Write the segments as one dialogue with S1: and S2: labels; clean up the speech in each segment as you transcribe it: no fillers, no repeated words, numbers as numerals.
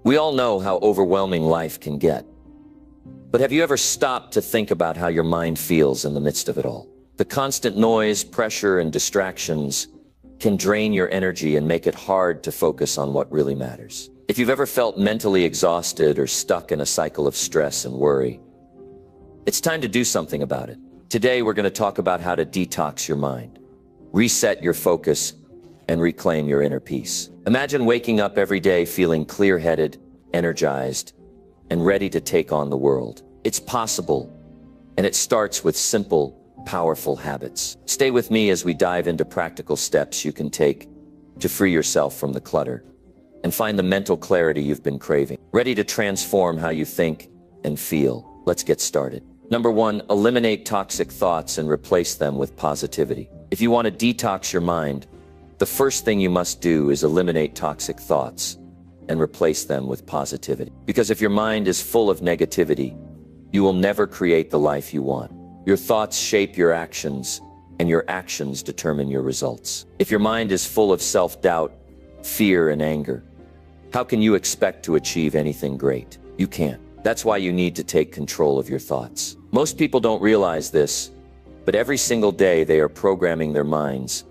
S1: We all know how overwhelming life can get. But have you ever stopped to think about how your mind feels in the midst of it all? The constant noise, pressure, and distractions can drain your energy and make it hard to focus on what really matters. If you've ever felt mentally exhausted or stuck in a cycle of stress and worry, it's time to do something about it. Today, we're going to talk about how to detox your mind, reset your focus, and reclaim your inner peace. Imagine waking up every day feeling clear-headed, energized, and ready to take on the world. It's possible, and it starts with simple, powerful habits. Stay with me as we dive into practical steps you can take to free yourself from the clutter and find the mental clarity you've been craving. Ready to transform how you think and feel? Let's get started. Number 1, eliminate toxic thoughts and replace them with positivity. If you want to detox your mind, the first thing you must do is eliminate toxic thoughts and replace them with positivity. Because if your mind is full of negativity, you will never create the life you want. Your thoughts shape your actions, and your actions determine your results. If your mind is full of self-doubt, fear, and anger, how can you expect to achieve anything great? You can't. That's why you need to take control of your thoughts. Most people don't realize this, but every single day they are programming their minds,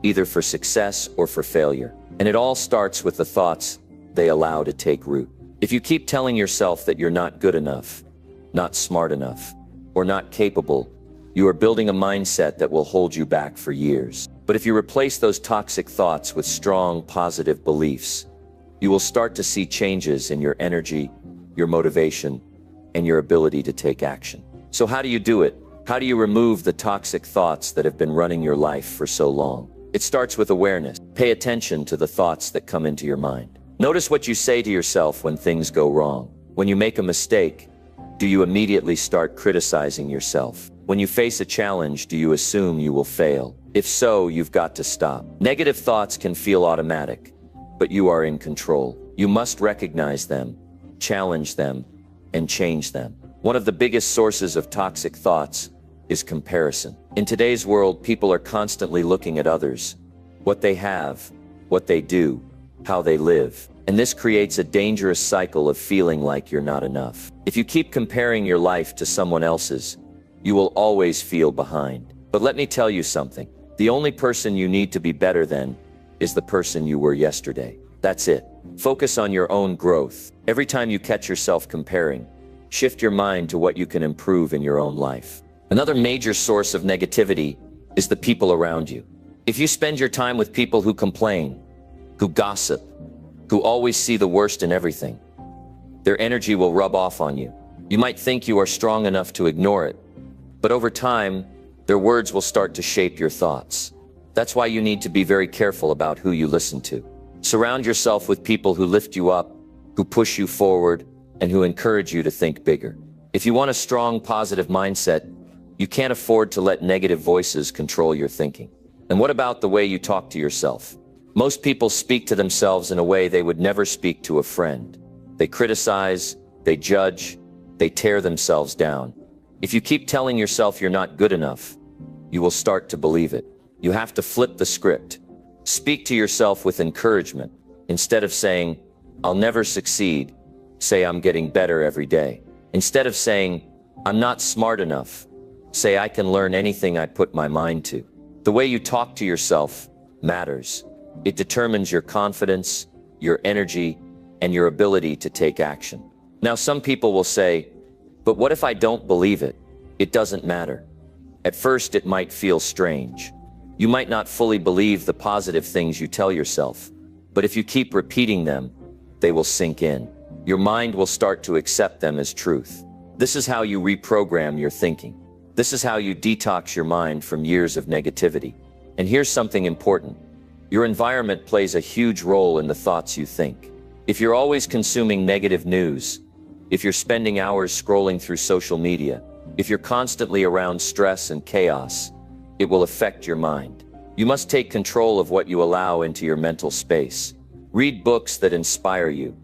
S1: either for success or for failure. And it all starts with the thoughts they allow to take root. If you keep telling yourself that you're not good enough, not smart enough, or not capable, you are building a mindset that will hold you back for years. But if you replace those toxic thoughts with strong, positive beliefs, you will start to see changes in your energy, your motivation, and your ability to take action. So how do you do it? How do you remove the toxic thoughts that have been running your life for so long? It starts with awareness. Pay attention to the thoughts that come into your mind. Notice what you say to yourself when things go wrong. When you make a mistake, do you immediately start criticizing yourself? When you face a challenge, do you assume you will fail? If so, you've got to stop. Negative thoughts can feel automatic, but you are in control. You must recognize them, challenge them, and change them. One of the biggest sources of toxic thoughts is comparison. In today's world, people are constantly looking at others, what they have, what they do, how they live. And this creates a dangerous cycle of feeling like you're not enough. If you keep comparing your life to someone else's, you will always feel behind. But let me tell you something. The only person you need to be better than is the person you were yesterday. That's it. Focus on your own growth. Every time you catch yourself comparing, shift your mind to what you can improve in your own life. Another major source of negativity is the people around you. If you spend your time with people who complain, who gossip, who always see the worst in everything, their energy will rub off on you. You might think you are strong enough to ignore it, but over time, their words will start to shape your thoughts. That's why you need to be very careful about who you listen to. Surround yourself with people who lift you up, who push you forward, and who encourage you to think bigger. If you want a strong, positive mindset, you can't afford to let negative voices control your thinking. And what about the way you talk to yourself? Most people speak to themselves in a way they would never speak to a friend. They criticize, they judge, they tear themselves down. If you keep telling yourself you're not good enough, you will start to believe it. You have to flip the script. Speak to yourself with encouragement. Instead of saying, "I'll never succeed," say, "I'm getting better every day." Instead of saying, "I'm not smart enough," say, "I can learn anything I put my mind to." The way you talk to yourself matters. It determines your confidence, your energy, and your ability to take action. Now, some people will say, "But what if I don't believe it?" It doesn't matter. At first, it might feel strange. You might not fully believe the positive things you tell yourself, but if you keep repeating them, they will sink in. Your mind will start to accept them as truth. This is how you reprogram your thinking. This is how you detox your mind from years of negativity. And here's something important. Your environment plays a huge role in the thoughts you think. If you're always consuming negative news, if you're spending hours scrolling through social media, if you're constantly around stress and chaos, it will affect your mind. You must take control of what you allow into your mental space. Read books that inspire you.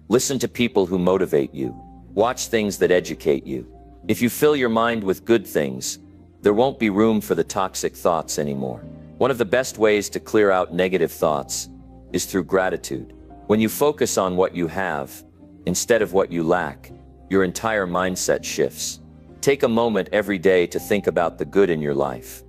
S1: Listen to people who motivate you. Watch things that educate you. If you fill your mind with good things, there won't be room for the toxic thoughts anymore. One of the best ways to clear out negative thoughts is through gratitude. When you focus on what you have, instead of what you lack, your entire mindset shifts. Take a moment every day to think about the good in your life.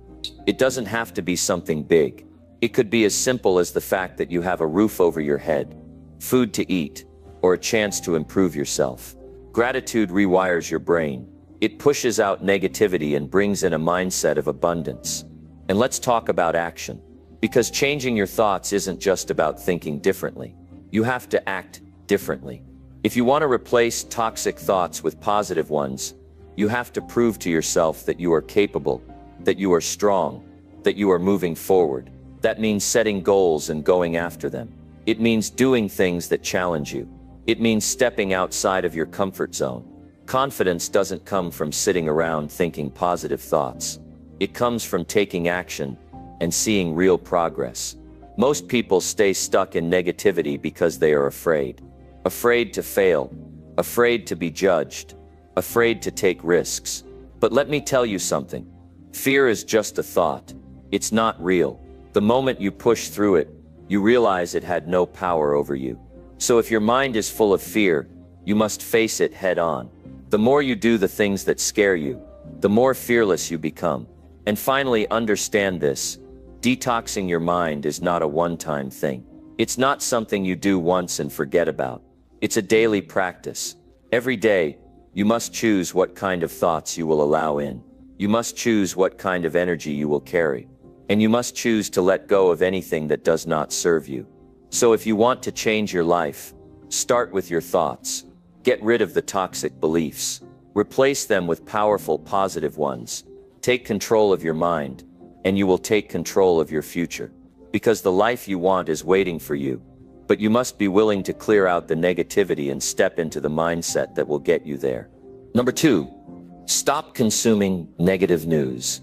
S1: It doesn't have to be something big. It could be as simple as the fact that you have a roof over your head, food to eat, or a chance to improve yourself. Gratitude rewires your brain. It pushes out negativity and brings in a mindset of abundance. And let's talk about action. Because changing your thoughts isn't just about thinking differently. You have to act differently. If you want to replace toxic thoughts with positive ones, you have to prove to yourself that you are capable, that you are strong, that you are moving forward. That means setting goals and going after them. It means doing things that challenge you. It means stepping outside of your comfort zone. Confidence doesn't come from sitting around thinking positive thoughts. It comes from taking action and seeing real progress. Most people stay stuck in negativity because they are afraid. Afraid to fail, afraid to be judged, afraid to take risks. But let me tell you something. Fear is just a thought. It's not real. The moment you push through it, you realize it had no power over you. So if your mind is full of fear, you must face it head on. The more you do the things that scare you, the more fearless you become. And finally, understand this. Detoxing your mind is not a one-time thing. It's not something you do once and forget about. It's a daily practice. Every day, you must choose what kind of thoughts you will allow in. You must choose what kind of energy you will carry. And you must choose to let go of anything that does not serve you. So if you want to change your life, start with your thoughts. Get rid of the toxic beliefs. Replace them with powerful, positive ones. Take control of your mind, and you will take control of your future. Because the life you want is waiting for you. But you must be willing to clear out the negativity and step into the mindset that will get you there. Number 2, stop consuming negative news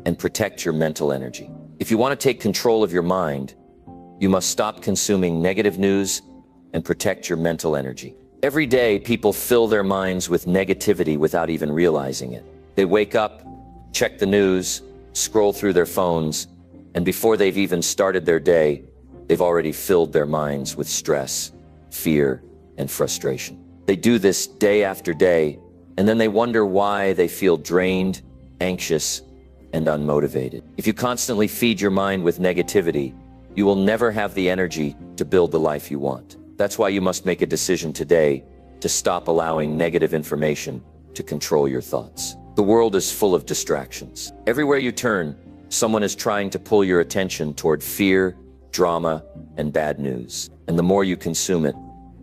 S1: and protect your mental energy. If you want to take control of your mind, you must stop consuming negative news and protect your mental energy. Every day, people fill their minds with negativity without even realizing it. They wake up, check the news, scroll through their phones, and before they've even started their day, they've already filled their minds with stress, fear, and frustration. They do this day after day, and then they wonder why they feel drained, anxious, and unmotivated. If you constantly feed your mind with negativity, you will never have the energy to build the life you want. That's why you must make a decision today to stop allowing negative information to control your thoughts. The world is full of distractions. Everywhere you turn, someone is trying to pull your attention toward fear, drama, and bad news. And the more you consume it,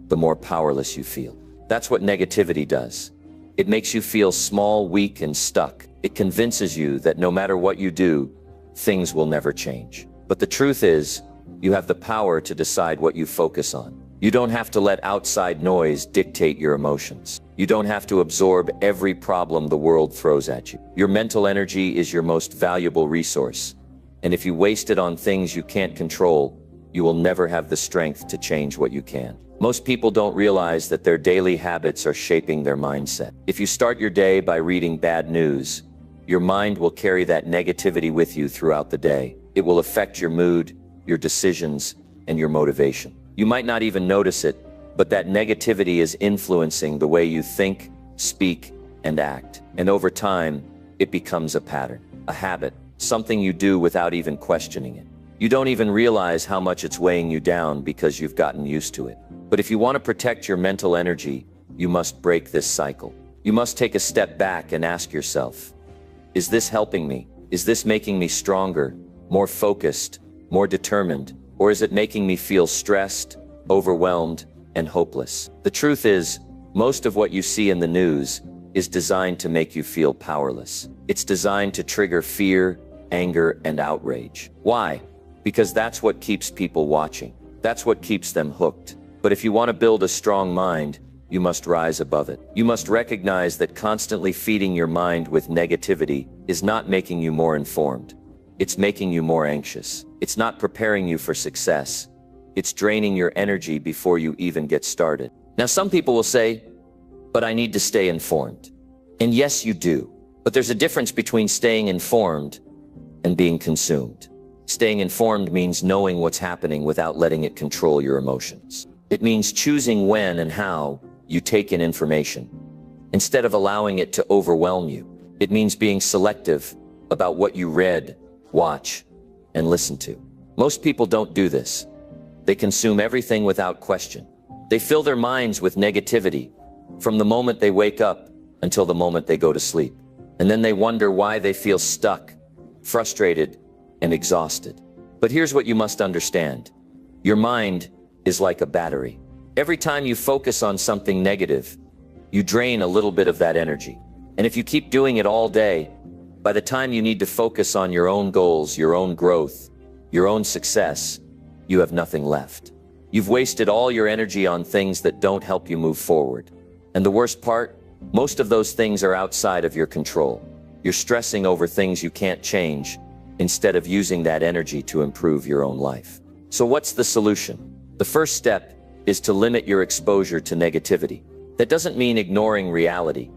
S1: the more powerless you feel. That's what negativity does. It makes you feel small, weak, and stuck. It convinces you that no matter what you do, things will never change. But the truth is, you have the power to decide what you focus on. You don't have to let outside noise dictate your emotions. You don't have to absorb every problem the world throws at you. Your mental energy is your most valuable resource. And if you waste it on things you can't control, you will never have the strength to change what you can. Most people don't realize that their daily habits are shaping their mindset. If you start your day by reading bad news, your mind will carry that negativity with you throughout the day. It will affect your mood, your decisions, and your motivation. You might not even notice it, but that negativity is influencing the way you think, speak, and act. And over time, it becomes a pattern, a habit, something you do without even questioning it. You don't even realize how much it's weighing you down because you've gotten used to it. But if you want to protect your mental energy, you must break this cycle. You must take a step back and ask yourself, is this helping me? Is this making me stronger, more focused, more determined? Or is it making me feel stressed, overwhelmed, and hopeless? The truth is, most of what you see in the news is designed to make you feel powerless. It's designed to trigger fear, anger, and outrage. Why? Because that's what keeps people watching. That's what keeps them hooked. But if you want to build a strong mind, you must rise above it. You must recognize that constantly feeding your mind with negativity is not making you more informed. It's making you more anxious. It's not preparing you for success. It's draining your energy before you even get started. Now, some people will say, but I need to stay informed. And yes, you do. But there's a difference between staying informed and being consumed. Staying informed means knowing what's happening without letting it control your emotions. It means choosing when and how you take in information. Instead of allowing it to overwhelm you, it means being selective about what you read, watch, and listen to. Most people don't do this. They consume everything without question. They fill their minds with negativity from the moment they wake up until the moment they go to sleep. And then they wonder why they feel stuck, frustrated, and exhausted. But here's what you must understand. Your mind is like a battery. Every time you focus on something negative, you drain a little bit of that energy. And if you keep doing it all day, by the time you need to focus on your own goals, your own growth, your own success, you have nothing left. You've wasted all your energy on things that don't help you move forward. And the worst part, most of those things are outside of your control. You're stressing over things you can't change instead of using that energy to improve your own life. So what's the solution? The first step is to limit your exposure to negativity. That doesn't mean ignoring reality.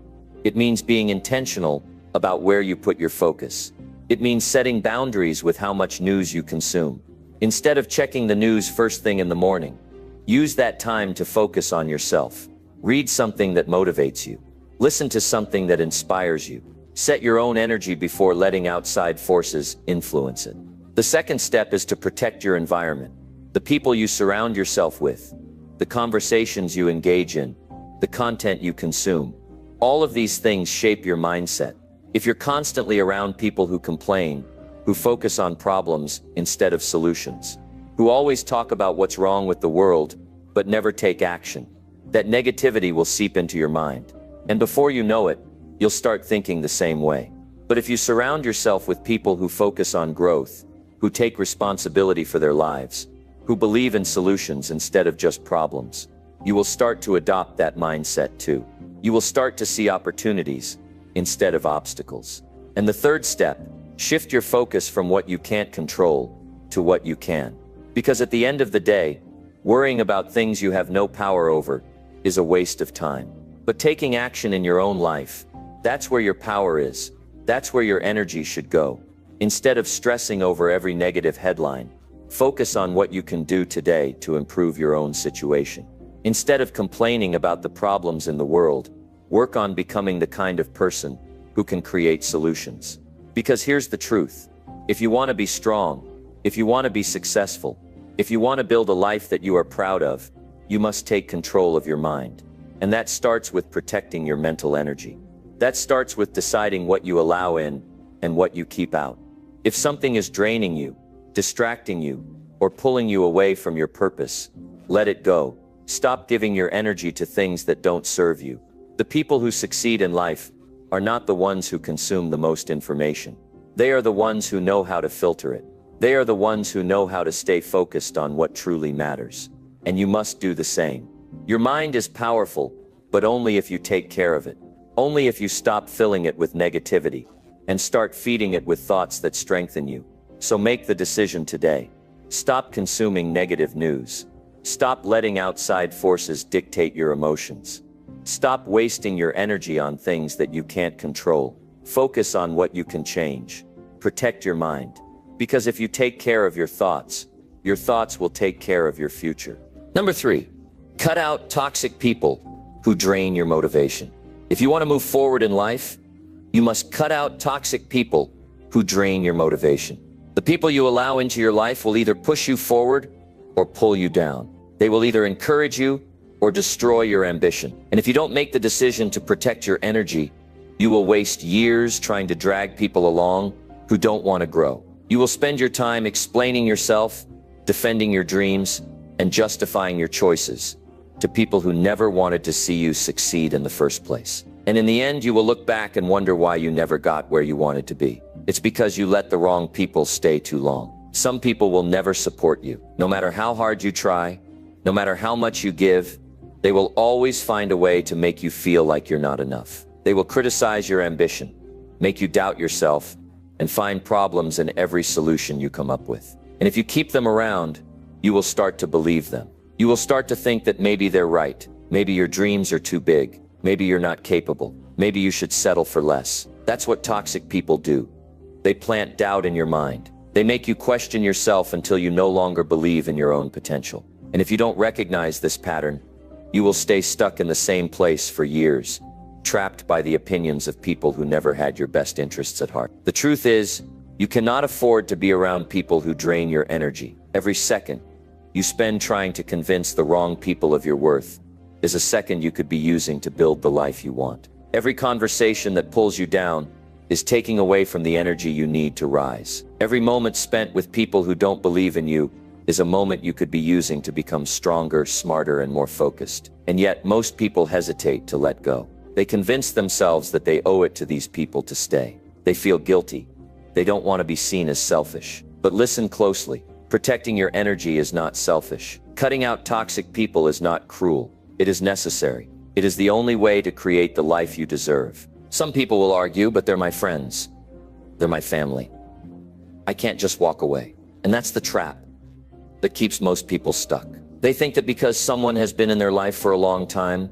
S1: It means being intentional about where you put your focus. It means setting boundaries with how much news you consume. Instead of checking the news first thing in the morning, use that time to focus on yourself. Read something that motivates you. Listen to something that inspires you. Set your own energy before letting outside forces influence it. The second step is to protect your environment. The people you surround yourself with, the conversations you engage in, the content you consume. All of these things shape your mindset. If you're constantly around people who complain, who focus on problems instead of solutions, who always talk about what's wrong with the world, but never take action, that negativity will seep into your mind. And before you know it, you'll start thinking the same way. But if you surround yourself with people who focus on growth, who take responsibility for their lives, who believe in solutions instead of just problems, you will start to adopt that mindset too. You will start to see opportunities instead of obstacles. And the third step, shift your focus from what you can't control to what you can. Because at the end of the day, worrying about things you have no power over is a waste of time. But taking action in your own life, that's where your power is. That's where your energy should go. Instead of stressing over every negative headline, focus on what you can do today to improve your own situation. Instead of complaining about the problems in the world, work on becoming the kind of person who can create solutions. Because here's the truth. If you want to be strong, if you want to be successful, if you want to build a life that you are proud of, you must take control of your mind. And that starts with protecting your mental energy. That starts with deciding what you allow in and what you keep out. If something is draining you, distracting you, or pulling you away from your purpose, let it go. Stop giving your energy to things that don't serve you. The people who succeed in life are not the ones who consume the most information. They are the ones who know how to filter it. They are the ones who know how to stay focused on what truly matters. And you must do the same. Your mind is powerful, but only if you take care of it. Only if you stop filling it with negativity and start feeding it with thoughts that strengthen you. So make the decision today. Stop consuming negative news. Stop letting outside forces dictate your emotions. Stop wasting your energy on things that you can't control. Focus on what you can change. Protect your mind. Because if you take care of your thoughts will take care of your future. Number 3, cut out toxic people who drain your motivation. If you want to move forward in life, you must cut out toxic people who drain your motivation. The people you allow into your life will either push you forward or pull you down. They will either encourage you or destroy your ambition. And if you don't make the decision to protect your energy, you will waste years trying to drag people along who don't want to grow. You will spend your time explaining yourself, defending your dreams, and justifying your choices to people who never wanted to see you succeed in the first place. And in the end, you will look back and wonder why you never got where you wanted to be. It's because you let the wrong people stay too long. Some people will never support you. No matter how hard you try, no matter how much you give, they will always find a way to make you feel like you're not enough. They will criticize your ambition, make you doubt yourself, and find problems in every solution you come up with. And if you keep them around, you will start to believe them. You will start to think that maybe they're right. Maybe your dreams are too big. Maybe you're not capable. Maybe you should settle for less. That's what toxic people do. They plant doubt in your mind. They make you question yourself until you no longer believe in your own potential. And if you don't recognize this pattern, You will stay stuck in the same place for years, trapped by the opinions of people who never had your best interests at heart. The truth is, you cannot afford to be around people who drain your energy. Every second you spend trying to convince the wrong people of your worth is a second you could be using to build the life you want. Every conversation that pulls you down is taking away from the energy you need to rise. Every moment spent with people who don't believe in you is a moment you could be using to become stronger, smarter, and more focused. And yet, most people hesitate to let go. They convince themselves that they owe it to these people to stay. They feel guilty. They don't want to be seen as selfish. But listen closely. Protecting your energy is not selfish. Cutting out toxic people is not cruel. It is necessary. It is the only way to create the life you deserve. Some people will argue, but they're my friends. They're my family. I can't just walk away. And that's the trap that keeps most people stuck. They think that because someone has been in their life for a long time,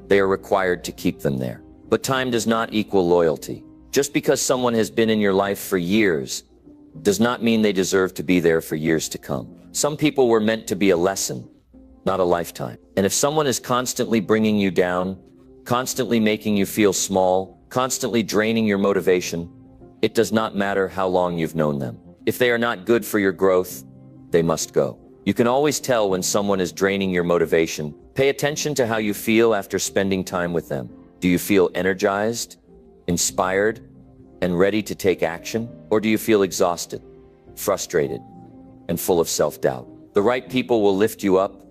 S1: they are required to keep them there. But time does not equal loyalty. Just because someone has been in your life for years does not mean they deserve to be there for years to come. Some people were meant to be a lesson, not a lifetime. And if someone is constantly bringing you down, constantly making you feel small, constantly draining your motivation, it does not matter how long you've known them. If they are not good for your growth, they must go. You can always tell when someone is draining your motivation. Pay attention to how you feel after spending time with them. Do you feel energized, inspired, and ready to take action? Or do you feel exhausted, frustrated, and full of self-doubt? The right people will lift you up,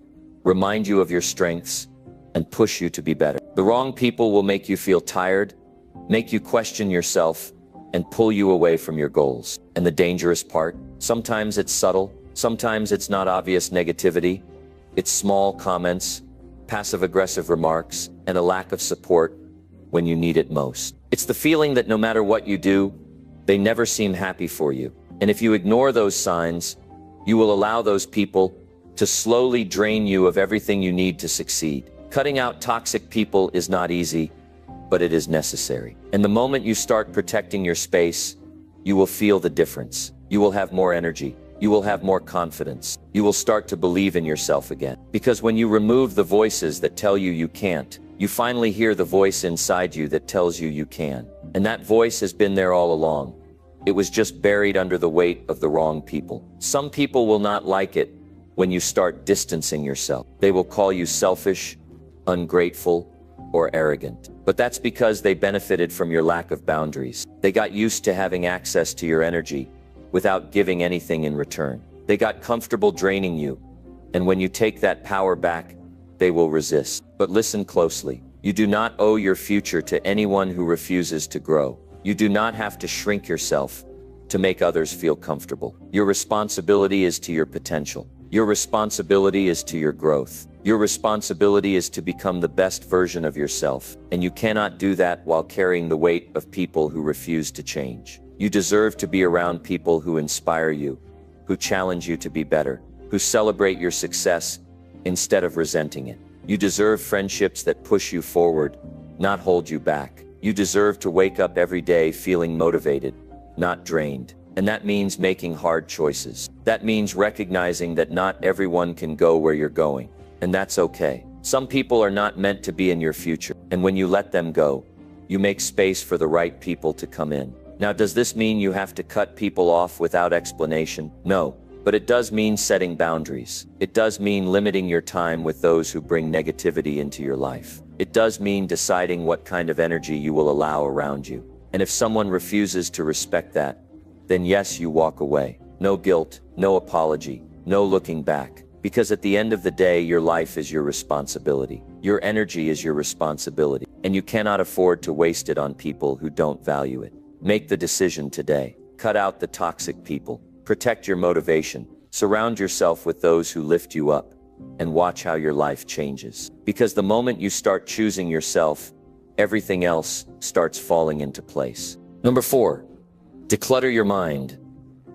S1: remind you of your strengths, and push you to be better. The wrong people will make you feel tired, make you question yourself, and pull you away from your goals. And the dangerous part, sometimes it's subtle, sometimes it's not obvious negativity. It's small comments, passive-aggressive remarks, and a lack of support when you need it most. It's the feeling that no matter what you do, they never seem happy for you. And if you ignore those signs, you will allow those people to slowly drain you of everything you need to succeed. Cutting out toxic people is not easy, but it is necessary. And the moment you start protecting your space, you will feel the difference. You will have more energy. You will have more confidence. You will start to believe in yourself again. Because when you remove the voices that tell you you can't, you finally hear the voice inside you that tells you you can. And that voice has been there all along. It was just buried under the weight of the wrong people. Some people will not like it when you start distancing yourself. They will call you selfish, ungrateful, or arrogant. But that's because they benefited from your lack of boundaries. They got used to having access to your energy without giving anything in return. They got comfortable draining you, and when you take that power back, they will resist. But listen closely. You do not owe your future to anyone who refuses to grow. You do not have to shrink yourself to make others feel comfortable. Your responsibility is to your potential. Your responsibility is to your growth. Your responsibility is to become the best version of yourself, and you cannot do that while carrying the weight of people who refuse to change. You deserve to be around people who inspire you, who challenge you to be better, who celebrate your success instead of resenting it. You deserve friendships that push you forward, not hold you back. You deserve to wake up every day feeling motivated, not drained. And that means making hard choices. That means recognizing that not everyone can go where you're going. And that's okay. Some people are not meant to be in your future. And when you let them go, you make space for the right people to come in. Now, does this mean you have to cut people off without explanation? No, but it does mean setting boundaries. It does mean limiting your time with those who bring negativity into your life. It does mean deciding what kind of energy you will allow around you. And if someone refuses to respect that, then yes, you walk away. No guilt, no apology, no looking back. Because at the end of the day, your life is your responsibility. Your energy is your responsibility. And you cannot afford to waste it on people who don't value it. Make the decision today. Cut out the toxic people. Protect your motivation. Surround yourself with those who lift you up. And watch how your life changes. Because the moment you start choosing yourself, everything else starts falling into place. Number 4. Declutter your mind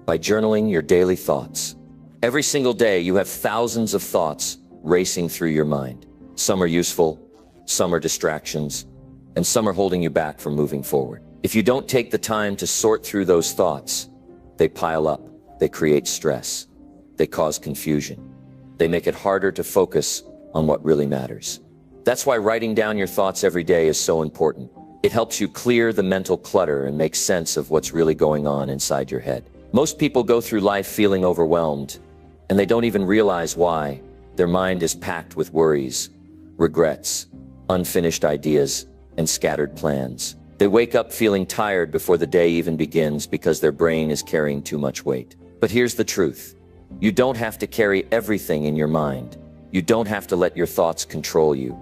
S1: by journaling your daily thoughts. Every single day, you have thousands of thoughts racing through your mind. Some are useful, some are distractions, and some are holding you back from moving forward. If you don't take the time to sort through those thoughts, they pile up, they create stress, they cause confusion, they make it harder to focus on what really matters. That's why writing down your thoughts every day is so important. It helps you clear the mental clutter and make sense of what's really going on inside your head. Most people go through life feeling overwhelmed, and they don't even realize why. Their mind is packed with worries, regrets, unfinished ideas, and scattered plans. They wake up feeling tired before the day even begins because their brain is carrying too much weight. But here's the truth. You don't have to carry everything in your mind. You don't have to let your thoughts control you.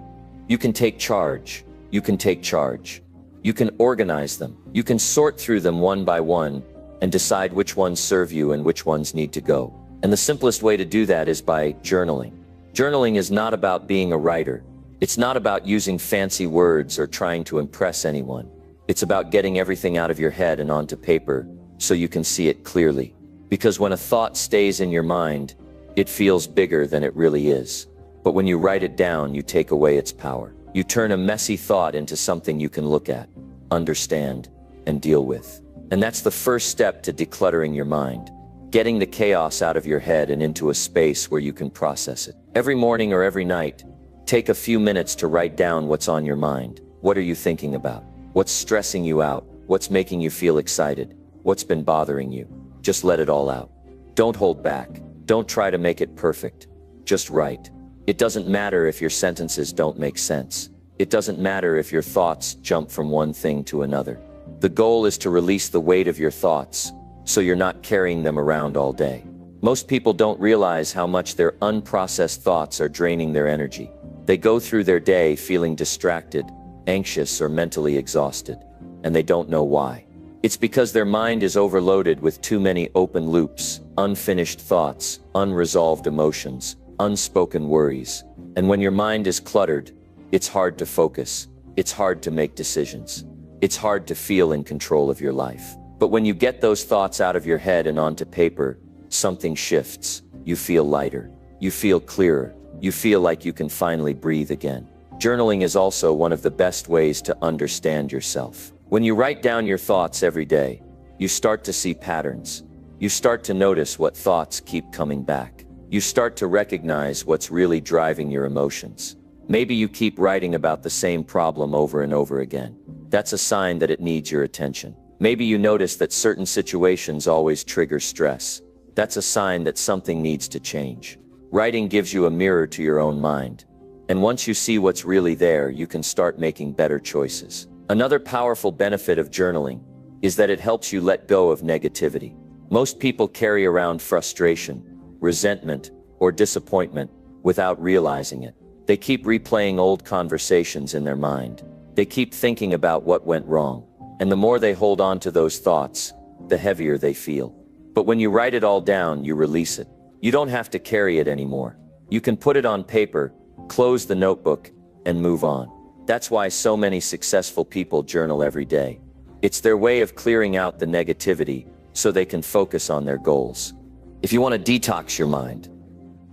S1: You can take charge. You can take charge. You can organize them. You can sort through them one by one and decide which ones serve you and which ones need to go. And the simplest way to do that is by journaling. Journaling is not about being a writer. It's not about using fancy words or trying to impress anyone. It's about getting everything out of your head and onto paper so you can see it clearly. Because when a thought stays in your mind, it feels bigger than it really is. But when you write it down, you take away its power. You turn a messy thought into something you can look at, understand, and deal with. And that's the first step to decluttering your mind. Getting the chaos out of your head and into a space where you can process it. Every morning or every night, take a few minutes to write down what's on your mind. What are you thinking about? What's stressing you out? What's making you feel excited? What's been bothering you? Just let it all out. Don't hold back. Don't try to make it perfect. Just write. It doesn't matter if your sentences don't make sense. It doesn't matter if your thoughts jump from one thing to another. The goal is to release the weight of your thoughts so you're not carrying them around all day. Most people don't realize how much their unprocessed thoughts are draining their energy. They go through their day feeling distracted, anxious, or mentally exhausted, and they don't know why. It's because their mind is overloaded with too many open loops, unfinished thoughts, unresolved emotions, unspoken worries. And when your mind is cluttered, it's hard to focus. It's hard to make decisions. It's hard to feel in control of your life. But when you get those thoughts out of your head and onto paper, something shifts. You feel lighter. You feel clearer. You feel like you can finally breathe again. Journaling is also one of the best ways to understand yourself. When you write down your thoughts every day, you start to see patterns. You start to notice what thoughts keep coming back. You start to recognize what's really driving your emotions. Maybe you keep writing about the same problem over and over again. That's a sign that it needs your attention. Maybe you notice that certain situations always trigger stress. That's a sign that something needs to change. Writing gives you a mirror to your own mind. And once you see what's really there, you can start making better choices. Another powerful benefit of journaling is that it helps you let go of negativity. Most people carry around frustration, resentment, or disappointment without realizing it. They keep replaying old conversations in their mind. They keep thinking about what went wrong. And the more they hold on to those thoughts, the heavier they feel. But when you write it all down, you release it. You don't have to carry it anymore. You can put it on paper, close the notebook, and move on. That's why so many successful people journal every day. It's their way of clearing out the negativity so they can focus on their goals. If you want to detox your mind,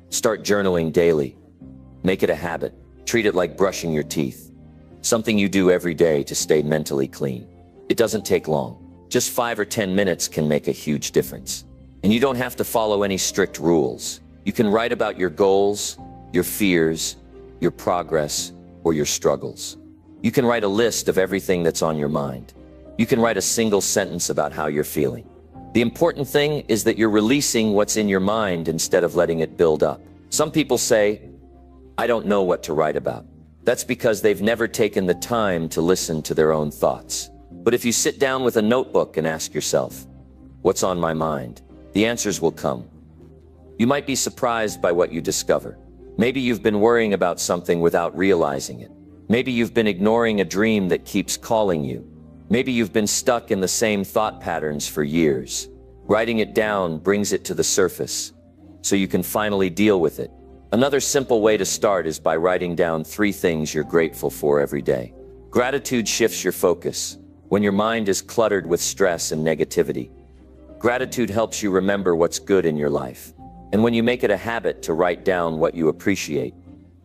S1: start journaling daily. Make it a habit. Treat it like brushing your teeth. Something you do every day to stay mentally clean. It doesn't take long. Just 5 or 10 minutes can make a huge difference. And you don't have to follow any strict rules. You can write about your goals, your fears, your progress, or your struggles. You can write a list of everything that's on your mind. You can write a single sentence about how you're feeling. The important thing is that you're releasing what's in your mind instead of letting it build up. Some people say, I don't know what to write about. That's because they've never taken the time to listen to their own thoughts. But if you sit down with a notebook and ask yourself, what's on my mind? The answers will come. You might be surprised by what you discover. Maybe you've been worrying about something without realizing it. Maybe you've been ignoring a dream that keeps calling you. Maybe you've been stuck in the same thought patterns for years. Writing it down brings it to the surface, so you can finally deal with it. Another simple way to start is by writing down 3 things you're grateful for every day. Gratitude shifts your focus. When your mind is cluttered with stress and negativity, gratitude helps you remember what's good in your life. And when you make it a habit to write down what you appreciate,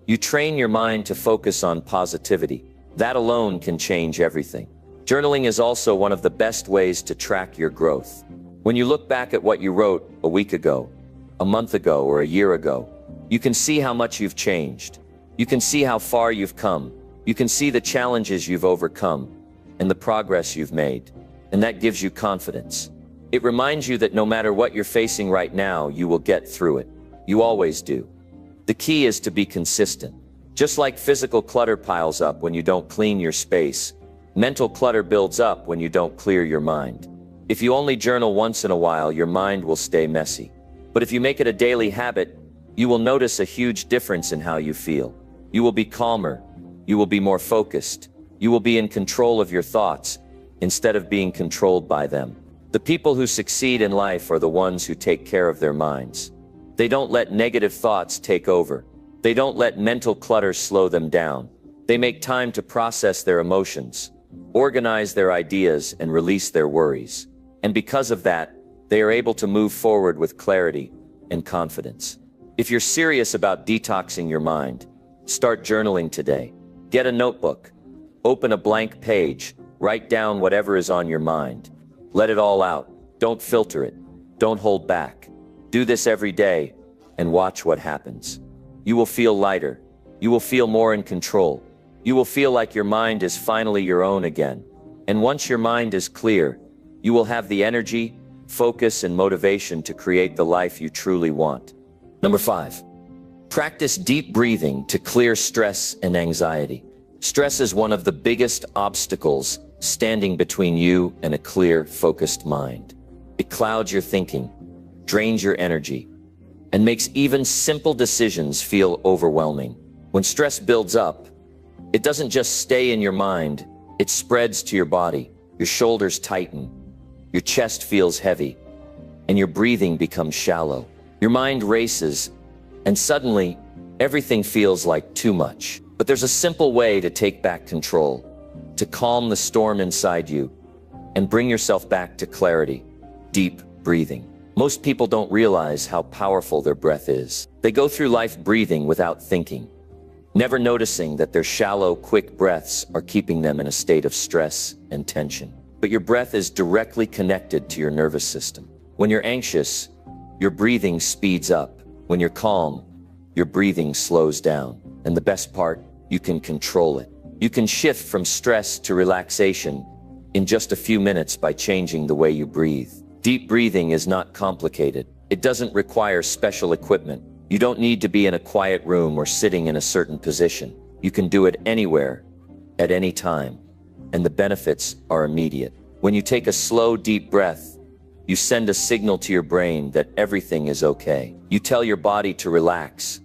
S1: you train your mind to focus on positivity. That alone can change everything. Journaling is also one of the best ways to track your growth. When you look back at what you wrote a week ago, a month ago, or a year ago, you can see how much you've changed. You can see how far you've come. You can see the challenges you've overcome and the progress you've made. And that gives you confidence. It reminds you that no matter what you're facing right now, you will get through it. You always do. The key is to be consistent. Just like physical clutter piles up when you don't clean your space, mental clutter builds up when you don't clear your mind. If you only journal once in a while, your mind will stay messy. But if you make it a daily habit, you will notice a huge difference in how you feel. You will be calmer. You will be more focused. You will be in control of your thoughts instead of being controlled by them. The people who succeed in life are the ones who take care of their minds. They don't let negative thoughts take over. They don't let mental clutter slow them down. They make time to process their emotions, organize their ideas, and release their worries. And because of that, they are able to move forward with clarity and confidence. If you're serious about detoxing your mind, start journaling today. Get a notebook. Open a blank page. Write down whatever is on your mind. Let it all out. Don't filter it. Don't hold back. Do this every day and watch what happens. You will feel lighter. You will feel more in control. You will feel like your mind is finally your own again. And once your mind is clear, you will have the energy, focus, and motivation to create the life you truly want. Number 5, practice deep breathing to clear stress and anxiety. Stress is one of the biggest obstacles standing between you and a clear, focused mind. It clouds your thinking, drains your energy, and makes even simple decisions feel overwhelming. When stress builds up, it doesn't just stay in your mind, it spreads to your body. Your shoulders tighten, your chest feels heavy, and your breathing becomes shallow. Your mind races, and suddenly, everything feels like too much. But there's a simple way to take back control, to calm the storm inside you, and bring yourself back to clarity. Deep breathing. Most people don't realize how powerful their breath is. They go through life breathing without thinking, never noticing that their shallow, quick breaths are keeping them in a state of stress and tension. But your breath is directly connected to your nervous system. When you're anxious, your breathing speeds up. When you're calm, your breathing slows down. And the best part, you can control it. You can shift from stress to relaxation in just a few minutes by changing the way you breathe. Deep breathing is not complicated. It doesn't require special equipment. You don't need to be in a quiet room or sitting in a certain position. You can do it anywhere, at any time, and the benefits are immediate. When you take a slow, deep breath, you send a signal to your brain that everything is okay. You tell your body to relax,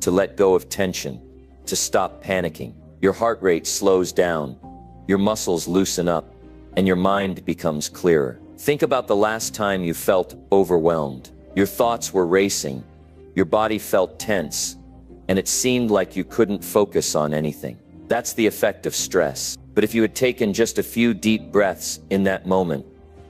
S1: to let go of tension, to stop panicking. Your heart rate slows down, your muscles loosen up, and your mind becomes clearer. Think about the last time you felt overwhelmed. Your thoughts were racing, your body felt tense, and it seemed like you couldn't focus on anything. That's the effect of stress. But if you had taken just a few deep breaths in that moment,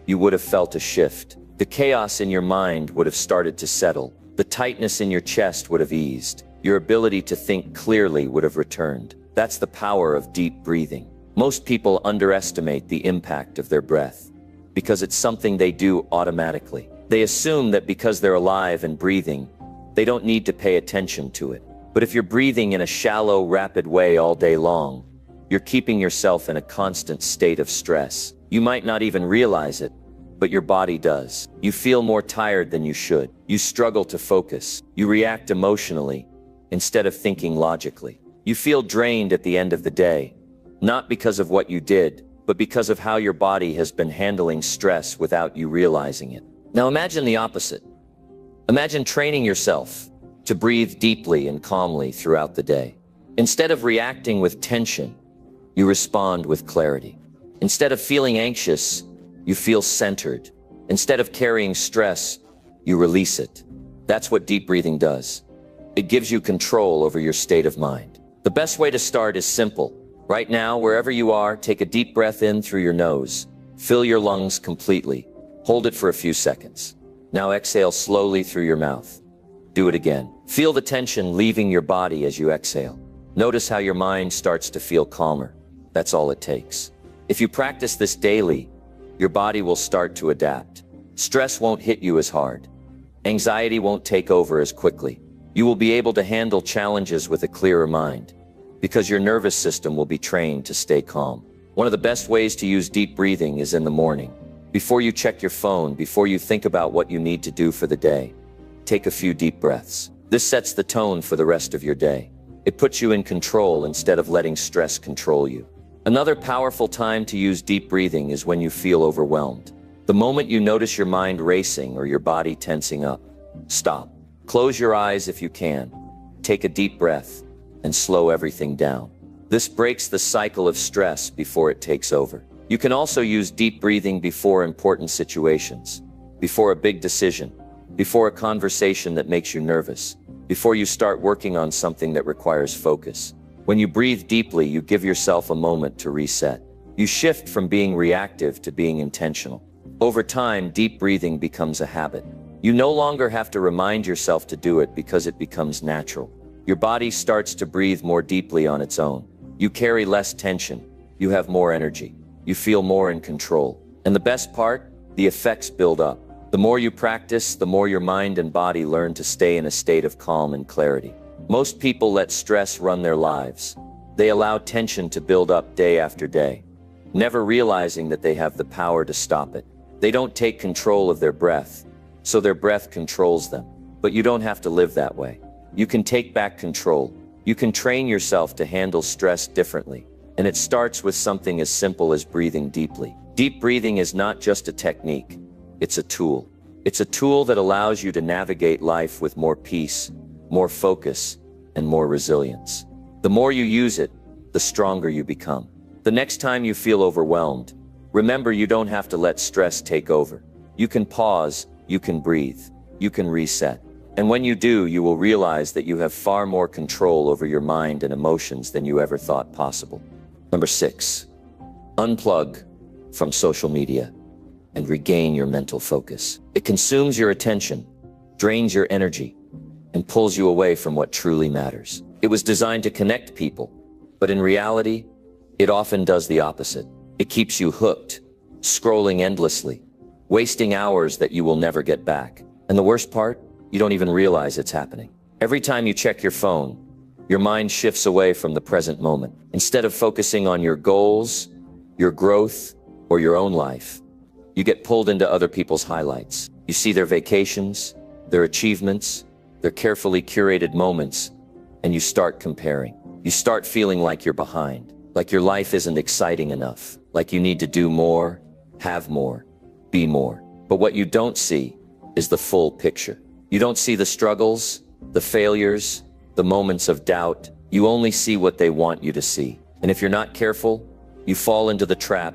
S1: you would have felt a shift. The chaos in your mind would have started to settle. The tightness in your chest would have eased. Your ability to think clearly would have returned. That's the power of deep breathing. Most people underestimate the impact of their breath because it's something they do automatically. They assume that because they're alive and breathing, they don't need to pay attention to it. But if you're breathing in a shallow, rapid way all day long, you're keeping yourself in a constant state of stress. You might not even realize it, but your body does. You feel more tired than you should. You struggle to focus. You react emotionally instead of thinking logically. You feel drained at the end of the day, not because of what you did, but because of how your body has been handling stress without you realizing it. Now imagine the opposite. Imagine training yourself to breathe deeply and calmly throughout the day. Instead of reacting with tension, you respond with clarity. Instead of feeling anxious, you feel centered. Instead of carrying stress, you release it. That's what deep breathing does. It gives you control over your state of mind. The best way to start is simple. Right now, wherever you are, take a deep breath in through your nose. Fill your lungs completely. Hold it for a few seconds. Now exhale slowly through your mouth. Do it again. Feel the tension leaving your body as you exhale. Notice how your mind starts to feel calmer. That's all it takes. If you practice this daily, your body will start to adapt. Stress won't hit you as hard. Anxiety won't take over as quickly. You will be able to handle challenges with a clearer mind, because your nervous system will be trained to stay calm. One of the best ways to use deep breathing is in the morning. Before you check your phone, before you think about what you need to do for the day, take a few deep breaths. This sets the tone for the rest of your day. It puts you in control instead of letting stress control you. Another powerful time to use deep breathing is when you feel overwhelmed. The moment you notice your mind racing or your body tensing up, stop. Close your eyes if you can. Take a deep breath and slow everything down. This breaks the cycle of stress before it takes over. You can also use deep breathing before important situations, before a big decision, before a conversation that makes you nervous, before you start working on something that requires focus. When you breathe deeply, you give yourself a moment to reset. You shift from being reactive to being intentional. Over time, deep breathing becomes a habit. You no longer have to remind yourself to do it because it becomes natural. Your body starts to breathe more deeply on its own. You carry less tension. You have more energy. You feel more in control. And the best part, the effects build up. The more you practice, the more your mind and body learn to stay in a state of calm and clarity. Most people let stress run their lives. They allow tension to build up day after day, never realizing that they have the power to stop it. They don't take control of their breath, so their breath controls them. But you don't have to live that way. You can take back control. You can train yourself to handle stress differently. And it starts with something as simple as breathing deeply. Deep breathing is not just a technique, it's a tool. It's a tool that allows you to navigate life with more peace, more focus, and more resilience. The more you use it, the stronger you become. The next time you feel overwhelmed, remember you don't have to let stress take over. You can pause, you can breathe, you can reset. And when you do, you will realize that you have far more control over your mind and emotions than you ever thought possible. Number 6, unplug from social media and regain your mental focus. It consumes your attention, drains your energy, and pulls you away from what truly matters. It was designed to connect people, but in reality, it often does the opposite. It keeps you hooked, scrolling endlessly, wasting hours that you will never get back. And the worst part, you don't even realize it's happening. Every time you check your phone, your mind shifts away from the present moment. Instead of focusing on your goals, your growth, or your own life, you get pulled into other people's highlights. You see their vacations, their achievements, their carefully curated moments, and you start comparing. You start feeling like you're behind, like your life isn't exciting enough, like you need to do more, have more, be more. But what you don't see is the full picture. You don't see the struggles, the failures, the moments of doubt. You only see what they want you to see. And if you're not careful, you fall into the trap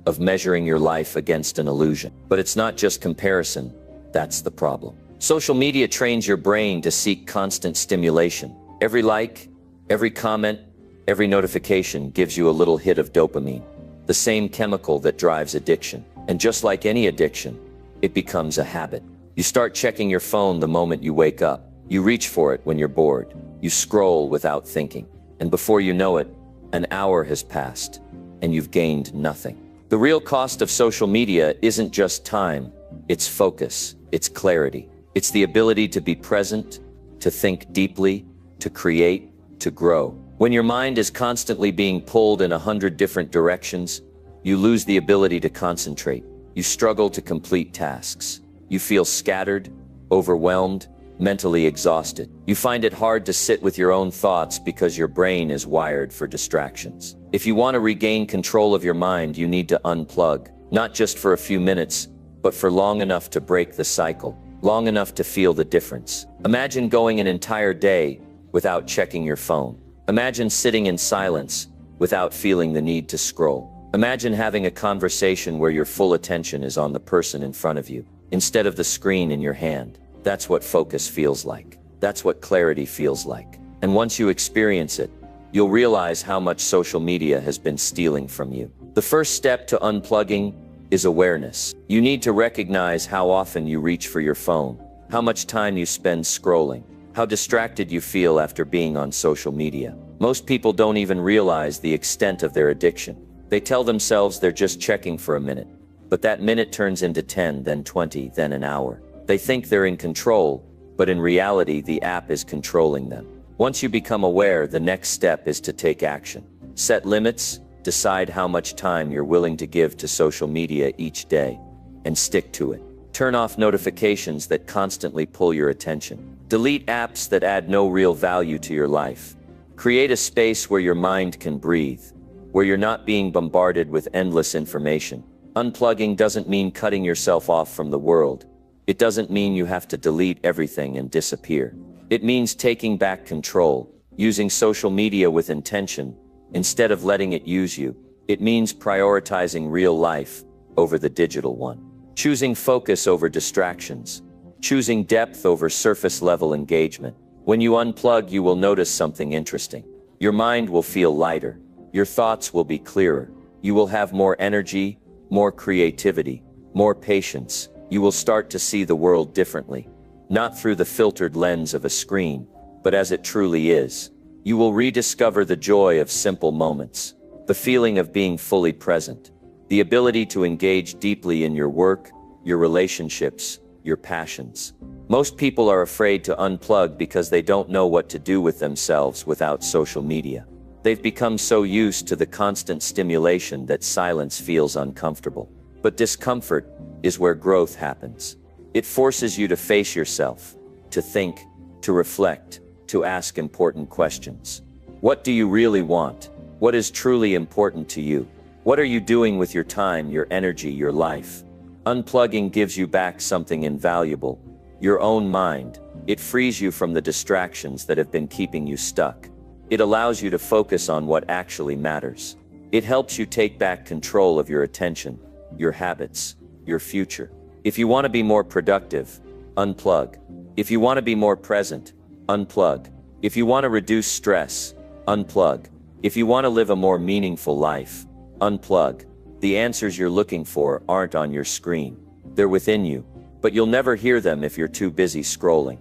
S1: of measuring your life against an illusion. But it's not just comparison, that's the problem. Social media trains your brain to seek constant stimulation. Every like, every comment, every notification gives you a little hit of dopamine, the same chemical that drives addiction. And just like any addiction, it becomes a habit. You start checking your phone the moment you wake up. You reach for it when you're bored. You scroll without thinking. And before you know it, an hour has passed, and you've gained nothing. The real cost of social media isn't just time, it's focus, it's clarity. It's the ability to be present, to think deeply, to create, to grow. When your mind is constantly being pulled in 100 different directions, you lose the ability to concentrate. You struggle to complete tasks. You feel scattered, overwhelmed, mentally exhausted. You find it hard to sit with your own thoughts because your brain is wired for distractions. If you want to regain control of your mind, you need to unplug, not just for a few minutes, but for long enough to break the cycle, long enough to feel the difference. Imagine going an entire day without checking your phone. Imagine sitting in silence without feeling the need to scroll. Imagine having a conversation where your full attention is on the person in front of you, instead of the screen in your hand. That's what focus feels like. That's what clarity feels like. And once you experience it, you'll realize how much social media has been stealing from you. The first step to unplugging is awareness. You need to recognize how often you reach for your phone, how much time you spend scrolling, how distracted you feel after being on social media. Most people don't even realize the extent of their addiction. They tell themselves they're just checking for a minute, but that minute turns into 10, then 20, then an hour. They think they're in control, but in reality, the app is controlling them. Once you become aware, the next step is to take action. Set limits, decide how much time you're willing to give to social media each day, and stick to it. Turn off notifications that constantly pull your attention. Delete apps that add no real value to your life. Create a space where your mind can breathe, where you're not being bombarded with endless information. Unplugging doesn't mean cutting yourself off from the world. It doesn't mean you have to delete everything and disappear. It means taking back control, using social media with intention, instead of letting it use you. It means prioritizing real life over the digital one. Choosing focus over distractions. Choosing depth over surface-level engagement. When you unplug, you will notice something interesting. Your mind will feel lighter. Your thoughts will be clearer. You will have more energy, more creativity, more patience. You will start to see the world differently, not through the filtered lens of a screen, but as it truly is. You will rediscover the joy of simple moments, the feeling of being fully present, the ability to engage deeply in your work, your relationships, your passions. Most people are afraid to unplug because they don't know what to do with themselves without social media. They've become so used to the constant stimulation that silence feels uncomfortable. But discomfort is where growth happens. It forces you to face yourself, to think, to reflect, to ask important questions. What do you really want? What is truly important to you? What are you doing with your time, your energy, your life? Unplugging gives you back something invaluable, your own mind. It frees you from the distractions that have been keeping you stuck. It allows you to focus on what actually matters. It helps you take back control of your attention, your habits, your future. If you want to be more productive, unplug. If you want to be more present, unplug. If you want to reduce stress, unplug. If you want to live a more meaningful life, unplug. The answers you're looking for aren't on your screen. They're within you, but you'll never hear them if you're too busy scrolling.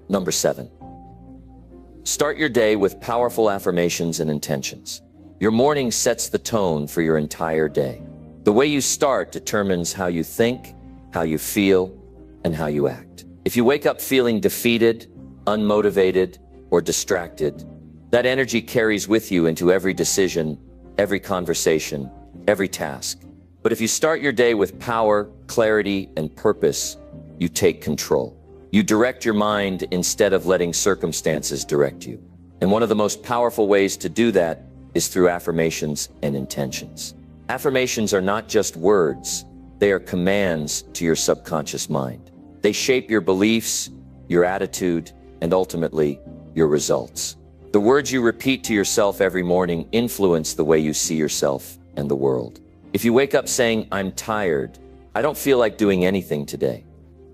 S1: Number 7. Start your day with powerful affirmations and intentions. Your morning sets the tone for your entire day. The way you start determines how you think, how you feel, and how you act. If you wake up feeling defeated, unmotivated, or distracted, that energy carries with you into every decision, every conversation, every task. But if you start your day with power, clarity, and purpose, you take control. You direct your mind instead of letting circumstances direct you. And one of the most powerful ways to do that is through affirmations and intentions. Affirmations are not just words, they are commands to your subconscious mind. They shape your beliefs, your attitude, and ultimately, your results. The words you repeat to yourself every morning influence the way you see yourself and the world. If you wake up saying, "I'm tired, I don't feel like doing anything today,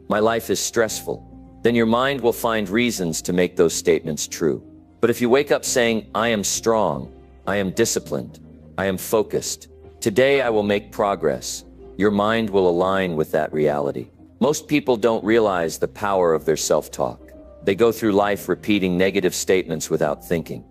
S1: my life is stressful," then your mind will find reasons to make those statements true. But if you wake up saying, "I am strong, I am disciplined, I am focused, today I will make progress," your mind will align with that reality. Most people don't realize the power of their self-talk. They go through life repeating negative statements without thinking.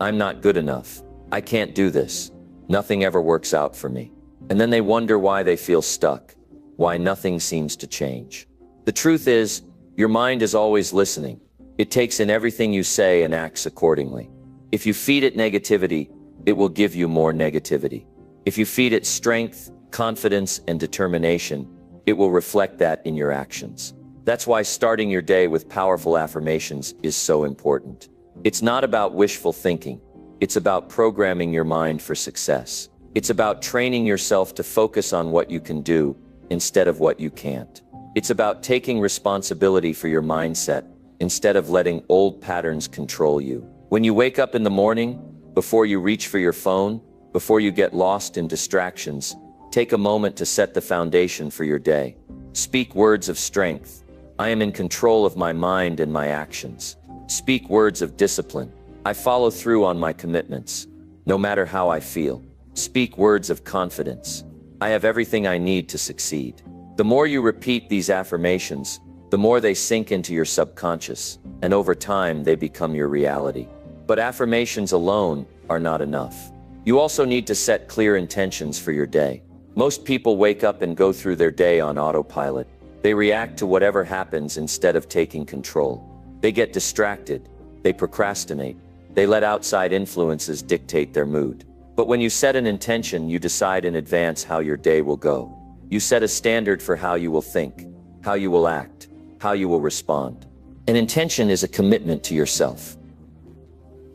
S1: "I'm not good enough. I can't do this. Nothing ever works out for me." And then they wonder why they feel stuck, why nothing seems to change. The truth is, your mind is always listening. It takes in everything you say and acts accordingly. If you feed it negativity, it will give you more negativity. If you feed it strength, confidence, and determination, it will reflect that in your actions. That's why starting your day with powerful affirmations is so important. It's not about wishful thinking. It's about programming your mind for success. It's about training yourself to focus on what you can do instead of what you can't. It's about taking responsibility for your mindset instead of letting old patterns control you. When you wake up in the morning, before you reach for your phone, before you get lost in distractions, take a moment to set the foundation for your day. Speak words of strength. "I am in control of my mind and my actions." Speak words of discipline. "I follow through on my commitments, no matter how I feel." Speak words of confidence. "I have everything I need to succeed." The more you repeat these affirmations, the more they sink into your subconscious, and over time they become your reality. But affirmations alone are not enough. You also need to set clear intentions for your day. Most people wake up and go through their day on autopilot. They react to whatever happens instead of taking control. They get distracted, they procrastinate, they let outside influences dictate their mood. But when you set an intention, you decide in advance how your day will go. You set a standard for how you will think, how you will act, how you will respond. An intention is a commitment to yourself.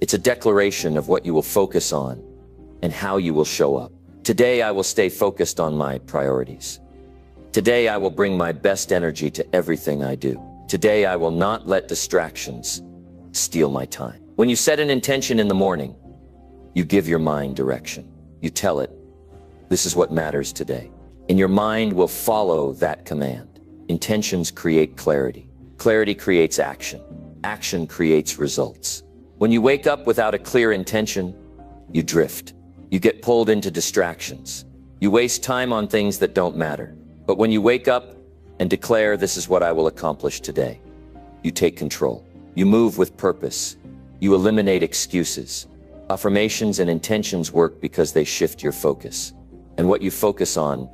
S1: It's a declaration of what you will focus on and how you will show up. Today, I will stay focused on my priorities. Today, I will bring my best energy to everything I do. Today, I will not let distractions steal my time. When you set an intention in the morning, you give your mind direction. You tell it, this is what matters today. And your mind will follow that command. Intentions create clarity. Clarity creates action. Action creates results. When you wake up without a clear intention, you drift. You get pulled into distractions. You waste time on things that don't matter. But when you wake up and declare, this is what I will accomplish today, you take control. You move with purpose. You eliminate excuses. Affirmations and intentions work because they shift your focus. And what you focus on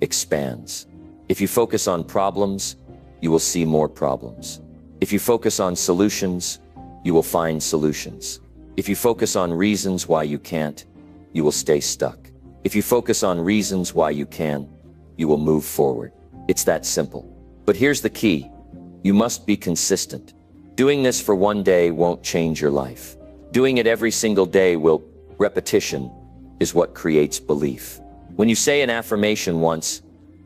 S1: expands. If you focus on problems, you will see more problems. If you focus on solutions, you will find solutions. If you focus on reasons why you can't, you will stay stuck. If you focus on reasons why you can, you will move forward. It's that simple. But here's the key. You must be consistent. Doing this for one day won't change your life. Doing it every single day will. Repetition is what creates belief. When you say an affirmation once,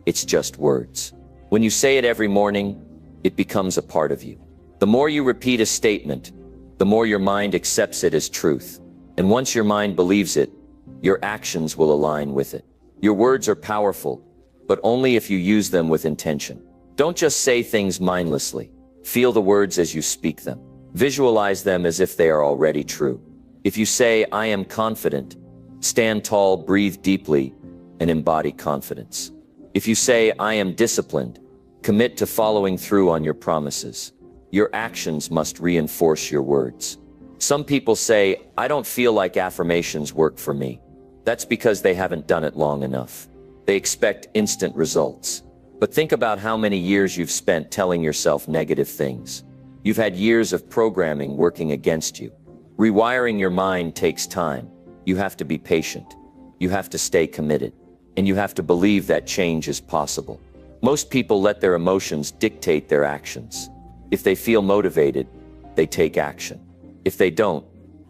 S1: it's just words. When you say it every morning, it becomes a part of you. The more you repeat a statement, the more your mind accepts it as truth. And once your mind believes it, your actions will align with it. Your words are powerful, but only if you use them with intention. Don't just say things mindlessly. Feel the words as you speak them. Visualize them as if they are already true. If you say, I am confident, stand tall, breathe deeply, and embody confidence. If you say, I am disciplined, commit to following through on your promises. Your actions must reinforce your words. Some people say, I don't feel like affirmations work for me. That's because they haven't done it long enough. They expect instant results. But think about how many years you've spent telling yourself negative things. You've had years of programming working against you. Rewiring your mind takes time. You have to be patient. You have to stay committed. And you have to believe that change is possible. Most people let their emotions dictate their actions. If they feel motivated, they take action. If they don't,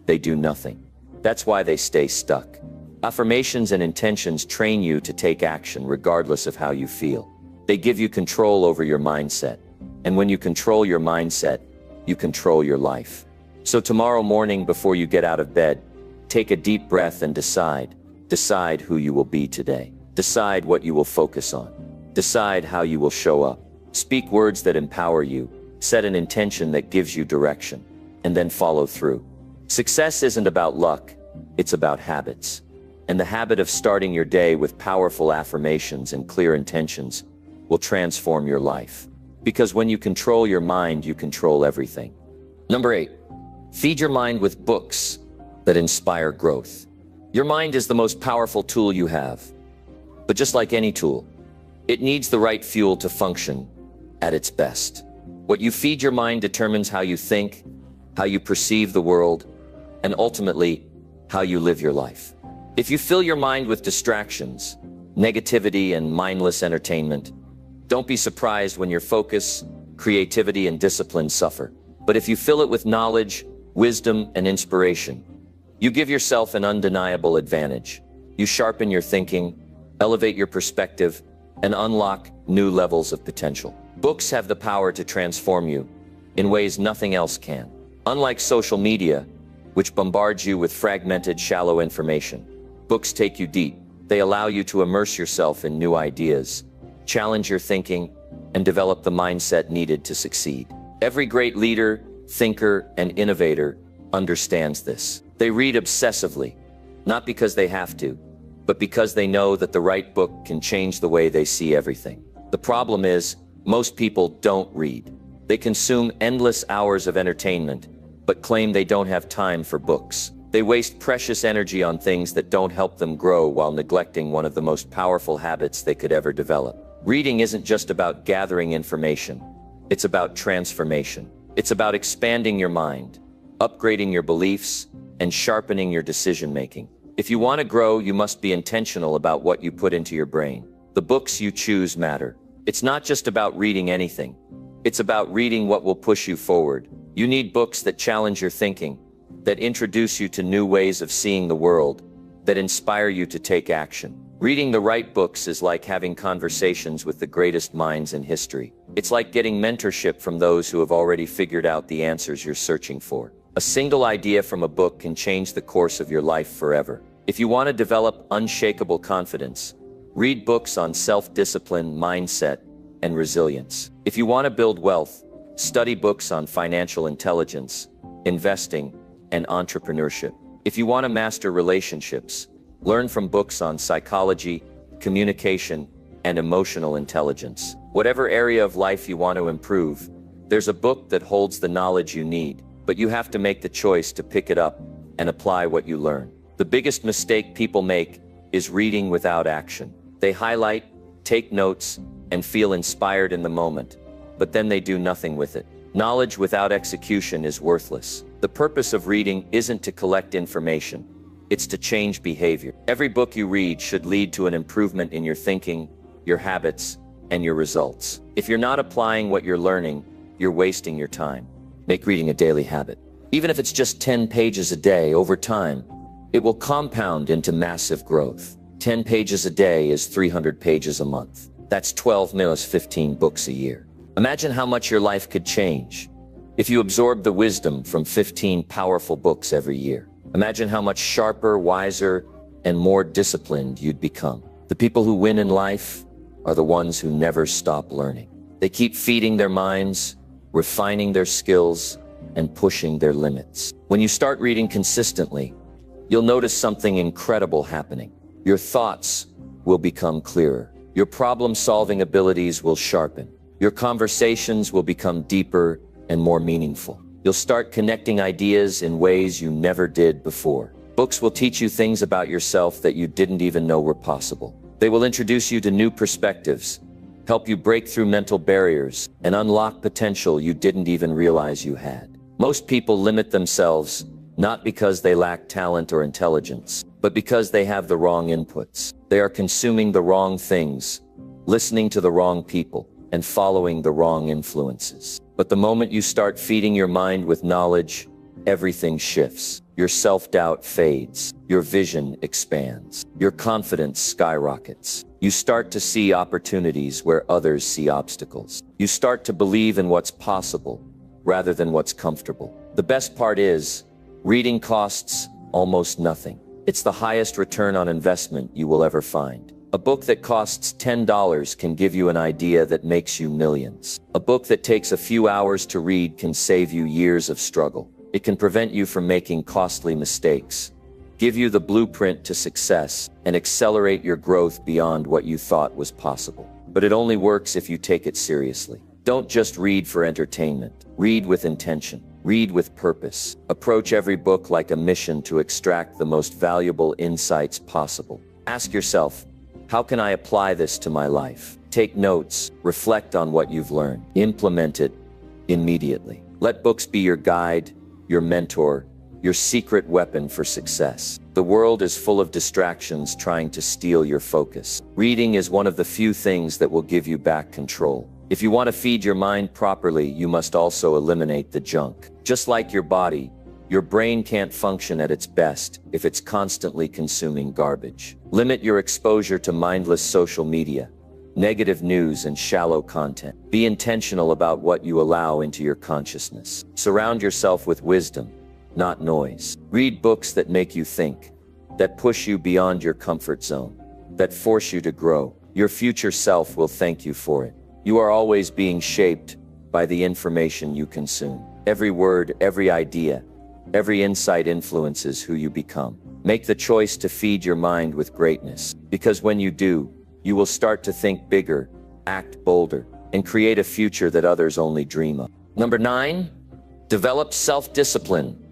S1: they do nothing. That's why they stay stuck. Affirmations and intentions train you to take action regardless of how you feel. They give you control over your mindset. And when you control your mindset, you control your life. So tomorrow morning before you get out of bed, take a deep breath and decide. Decide who you will be today. Decide what you will focus on. Decide how you will show up. Speak words that empower you. Set an intention that gives you direction. And then follow through. Success isn't about luck, it's about habits. And the habit of starting your day with powerful affirmations and clear intentions will transform your life. Because when you control your mind, you control everything. Number 8, feed your mind with books that inspire growth. Your mind is the most powerful tool you have. But just like any tool, it needs the right fuel to function at its best. What you feed your mind determines how you think, how you perceive the world, and ultimately, how you live your life. If you fill your mind with distractions, negativity, and mindless entertainment, don't be surprised when your focus, creativity, and discipline suffer. But if you fill it with knowledge, wisdom, and inspiration, you give yourself an undeniable advantage. You sharpen your thinking, elevate your perspective, and unlock new levels of potential. Books have the power to transform you in ways nothing else can. Unlike social media, which bombards you with fragmented, shallow information, books take you deep. They allow you to immerse yourself in new ideas, challenge your thinking, and develop the mindset needed to succeed. Every great leader, thinker, and innovator understands this. They read obsessively, not because they have to, but because they know that the right book can change the way they see everything. The problem is, most people don't read. They consume endless hours of entertainment, but claim they don't have time for books. They waste precious energy on things that don't help them grow while neglecting one of the most powerful habits they could ever develop. Reading isn't just about gathering information. It's about transformation. It's about expanding your mind, upgrading your beliefs, and sharpening your decision-making. If you want to grow, you must be intentional about what you put into your brain. The books you choose matter. It's not just about reading anything. It's about reading what will push you forward. You need books that challenge your thinking, that introduce you to new ways of seeing the world, that inspire you to take action. Reading the right books is like having conversations with the greatest minds in history. It's like getting mentorship from those who have already figured out the answers you're searching for. A single idea from a book can change the course of your life forever. If you want to develop unshakable confidence, read books on self-discipline, mindset, and resilience. If you want to build wealth, study books on financial intelligence, investing, and entrepreneurship. If you want to master relationships, learn from books on psychology, communication, and emotional intelligence. Whatever area of life you want to improve, there's a book that holds the knowledge you need, but you have to make the choice to pick it up and apply what you learn. The biggest mistake people make is reading without action. They highlight, take notes, and feel inspired in the moment, but then they do nothing with it. Knowledge without execution is worthless. The purpose of reading isn't to collect information. It's to change behavior. Every book you read should lead to an improvement in your thinking, your habits, and your results. If you're not applying what you're learning, you're wasting your time. Make reading a daily habit. Even if it's just 10 pages a day, over time, it will compound into massive growth. 10 pages a day is 300 pages a month. That's 12 minus 15 books a year. Imagine how much your life could change if you absorbed the wisdom from 15 powerful books every year. Imagine how much sharper, wiser, and more disciplined you'd become. The people who win in life are the ones who never stop learning. They keep feeding their minds, refining their skills, and pushing their limits. When you start reading consistently, you'll notice something incredible happening. Your thoughts will become clearer. Your problem-solving abilities will sharpen. Your conversations will become deeper and more meaningful. You'll start connecting ideas in ways you never did before. Books will teach you things about yourself that you didn't even know were possible. They will introduce you to new perspectives, help you break through mental barriers, and unlock potential you didn't even realize you had. Most people limit themselves not because they lack talent or intelligence, but because they have the wrong inputs. They are consuming the wrong things, listening to the wrong people, and following the wrong influences. But the moment you start feeding your mind with knowledge, everything shifts. Your self-doubt fades. Your vision expands. Your confidence skyrockets. You start to see opportunities where others see obstacles. You start to believe in what's possible rather than what's comfortable. The best part is, reading costs almost nothing. It's the highest return on investment you will ever find. A book that costs $10 can give you an idea that makes you millions. A book that takes a few hours to read can save you years of struggle. It can prevent you from making costly mistakes, give you the blueprint to success, and accelerate your growth beyond what you thought was possible. But it only works if you take it seriously. Don't just read for entertainment. Read with intention. Read with purpose. Approach every book like a mission to extract the most valuable insights possible. Ask yourself, how can I apply this to my life? Take notes, reflect on what you've learned, implement it immediately. Let books be your guide, your mentor, your secret weapon for success. The world is full of distractions trying to steal your focus. Reading is one of the few things that will give you back control. If you want to feed your mind properly, you must also eliminate the junk. Just like your body, your brain can't function at its best if it's constantly consuming garbage. Limit your exposure to mindless social media, negative news, and shallow content. Be intentional about what you allow into your consciousness. Surround yourself with wisdom, not noise. Read books that make you think, that push you beyond your comfort zone, that force you to grow. Your future self will thank you for it. You are always being shaped by the information you consume. Every word, every idea, every insight influences who you become. Make the choice to feed your mind with greatness, because when you do, you will start to think bigger, act bolder, and create a future that others only dream of. Number 9, develop self-discipline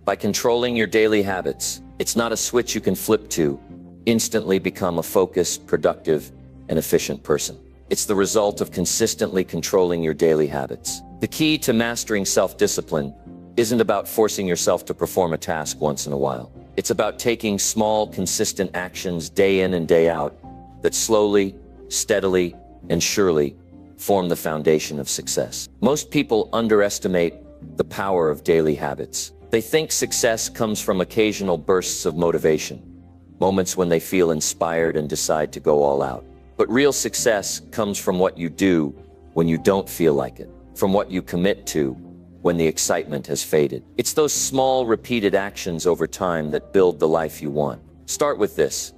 S1: by controlling your daily habits. It's not a switch you can flip to, instantly become a focused, productive, and efficient person. It's the result of consistently controlling your daily habits. The key to mastering self-discipline isn't about forcing yourself to perform a task once in a while. It's about taking small, consistent actions day in and day out that slowly, steadily, and surely form the foundation of success. Most people underestimate the power of daily habits. They think success comes from occasional bursts of motivation, moments when they feel inspired and decide to go all out. But real success comes from what you do when you don't feel like it, from what you commit to when the excitement has faded. It's those small, repeated actions over time that build the life you want. Start with this.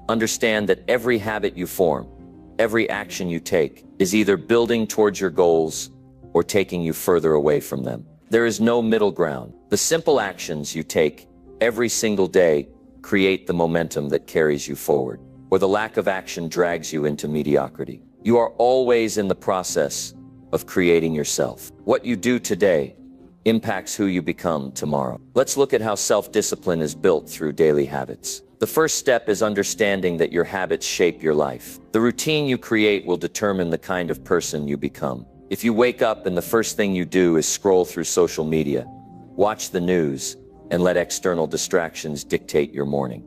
S1: Understand that every habit you form, every action you take, is either building towards your goals or taking you further away from them. There is no middle ground. The simple actions you take every single day create the momentum that carries you forward, or the lack of action drags you into mediocrity. You are always in the process of creating yourself. What you do today impacts who you become tomorrow. Let's look at how self-discipline is built through daily habits. The first step is understanding that your habits shape your life. The routine you create will determine the kind of person you become. If you wake up and the first thing you do is scroll through social media, watch the news, and let external distractions dictate your morning,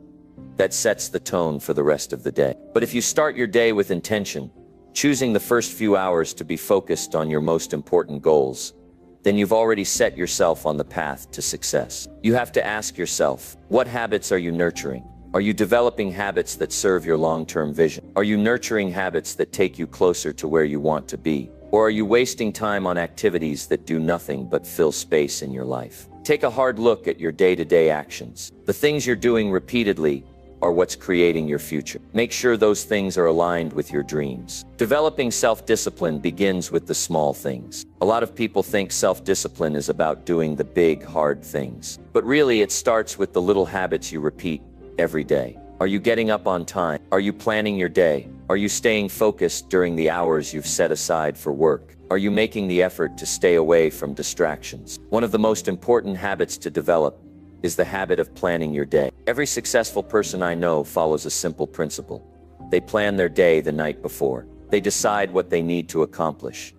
S1: that sets the tone for the rest of the day. But if you start your day with intention, choosing the first few hours to be focused on your most important goals, then you've already set yourself on the path to success. You have to ask yourself, what habits are you nurturing? Are you developing habits that serve your long-term vision? Are you nurturing habits that take you closer to where you want to be? Or are you wasting time on activities that do nothing but fill space in your life? Take a hard look at your day-to-day actions. The things you're doing repeatedly are what's creating your future. Make sure those things are aligned with your dreams. Developing self-discipline begins with the small things. A lot of people think self-discipline is about doing the big, hard things. But really, it starts with the little habits you repeat every day. Are you getting up on time? Are you planning your day? Are you staying focused during the hours you've set aside for work? Are you making the effort to stay away from distractions? One of the most important habits to develop is the habit of planning your day. Every successful person I know follows a simple principle. They plan their day the night before. They decide what they need to accomplish,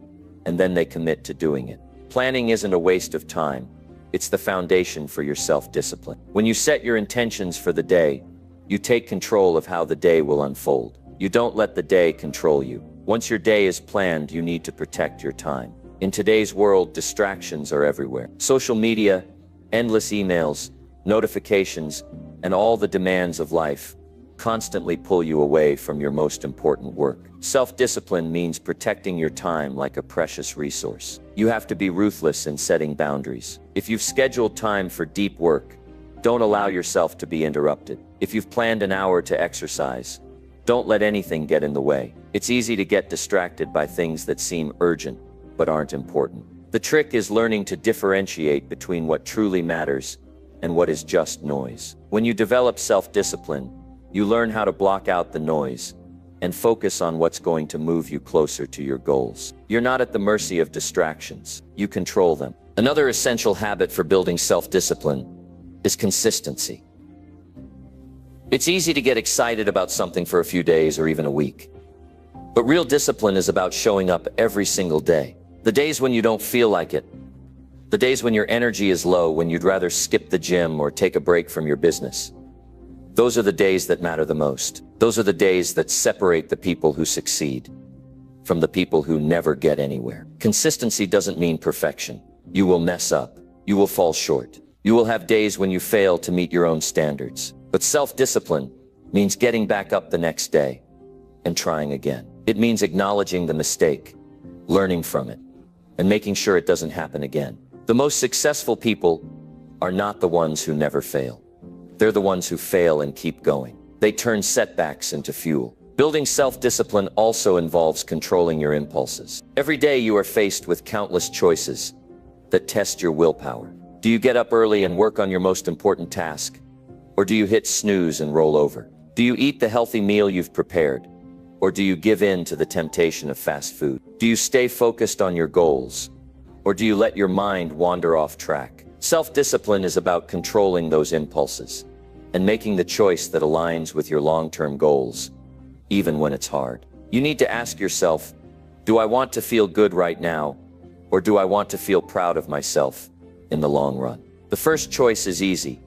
S1: and then they commit to doing it. Planning isn't a waste of time. It's the foundation for your self-discipline. When you set your intentions for the day, you take control of how the day will unfold. You don't let the day control you. Once your day is planned, you need to protect your time. In today's world, distractions are everywhere. Social media, endless emails, notifications, and all the demands of life constantly pull you away from your most important work. Self-discipline means protecting your time like a precious resource. You have to be ruthless in setting boundaries. If you've scheduled time for deep work, don't allow yourself to be interrupted. If you've planned an hour to exercise, don't let anything get in the way. It's easy to get distracted by things that seem urgent but aren't important. The trick is learning to differentiate between what truly matters and what is just noise. When you develop self-discipline, you learn how to block out the noise and focus on what's going to move you closer to your goals. You're not at the mercy of distractions. You control them. Another essential habit for building self-discipline is consistency. It's easy to get excited about something for a few days or even a week. But real discipline is about showing up every single day. The days when you don't feel like it, the days when your energy is low, when you'd rather skip the gym or take a break from your business. Those are the days that matter the most. Those are the days that separate the people who succeed from the people who never get anywhere. Consistency doesn't mean perfection. You will mess up. You will fall short. You will have days when you fail to meet your own standards. But self-discipline means getting back up the next day and trying again. It means acknowledging the mistake, learning from it, and making sure it doesn't happen again. The most successful people are not the ones who never fail. They're the ones who fail and keep going. They turn setbacks into fuel. Building self-discipline also involves controlling your impulses. Every day you are faced with countless choices that test your willpower. Do you get up early and work on your most important task? Or do you hit snooze and roll over? Do you eat the healthy meal you've prepared? Or do you give in to the temptation of fast food? Do you stay focused on your goals? Or do you let your mind wander off track? Self-discipline is about controlling those impulses and making the choice that aligns with your long-term goals, even when it's hard. You need to ask yourself, do I want to feel good right now? Or do I want to feel proud of myself in the long run? The first choice is easy,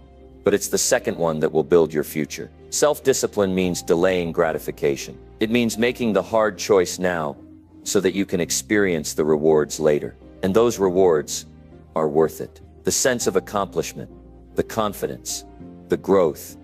S1: but it's the second one that will build your future. Self-discipline means delaying gratification. It means making the hard choice now so that you can experience the rewards later. And those rewards are worth it. The sense of accomplishment, the confidence, the growth.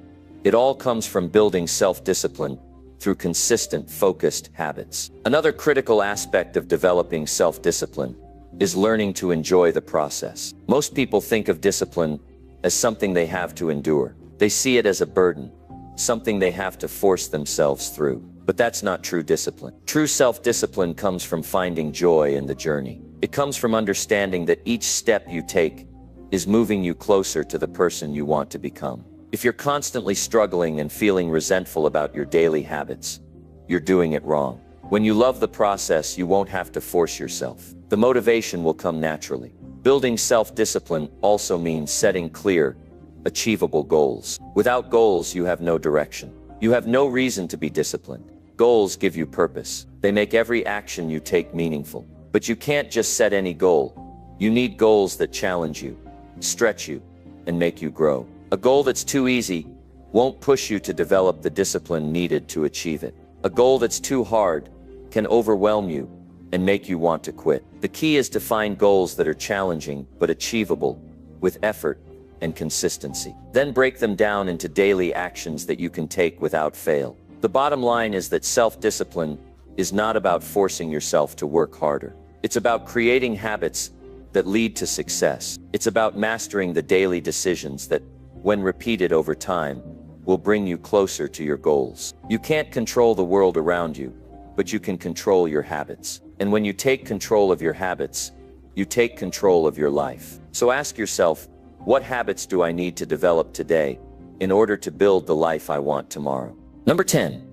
S1: It all comes from building self-discipline through consistent, focused habits. Another critical aspect of developing self-discipline is learning to enjoy the process. Most people think of discipline as something they have to endure. They see it as a burden, something they have to force themselves through. But that's not true discipline. True self-discipline comes from finding joy in the journey. It comes from understanding that each step you take is moving you closer to the person you want to become. If you're constantly struggling and feeling resentful about your daily habits, you're doing it wrong. When you love the process, you won't have to force yourself. The motivation will come naturally. Building self-discipline also means setting clear, achievable goals. Without goals, you have no direction. You have no reason to be disciplined. Goals give you purpose. They make every action you take meaningful. But you can't just set any goal. You need goals that challenge you, stretch you, and make you grow. A goal that's too easy won't push you to develop the discipline needed to achieve it. A goal that's too hard can overwhelm you and make you want to quit. The key is to find goals that are challenging but achievable with effort and consistency. Then break them down into daily actions that you can take without fail. The bottom line is that self-discipline is not about forcing yourself to work harder. It's about creating habits that lead to success. It's about mastering the daily decisions that, when repeated over time, will bring you closer to your goals. You can't control the world around you, but you can control your habits. And when you take control of your habits, you take control of your life. So ask yourself, what habits do I need to develop today in order to build the life I want tomorrow? Number 10,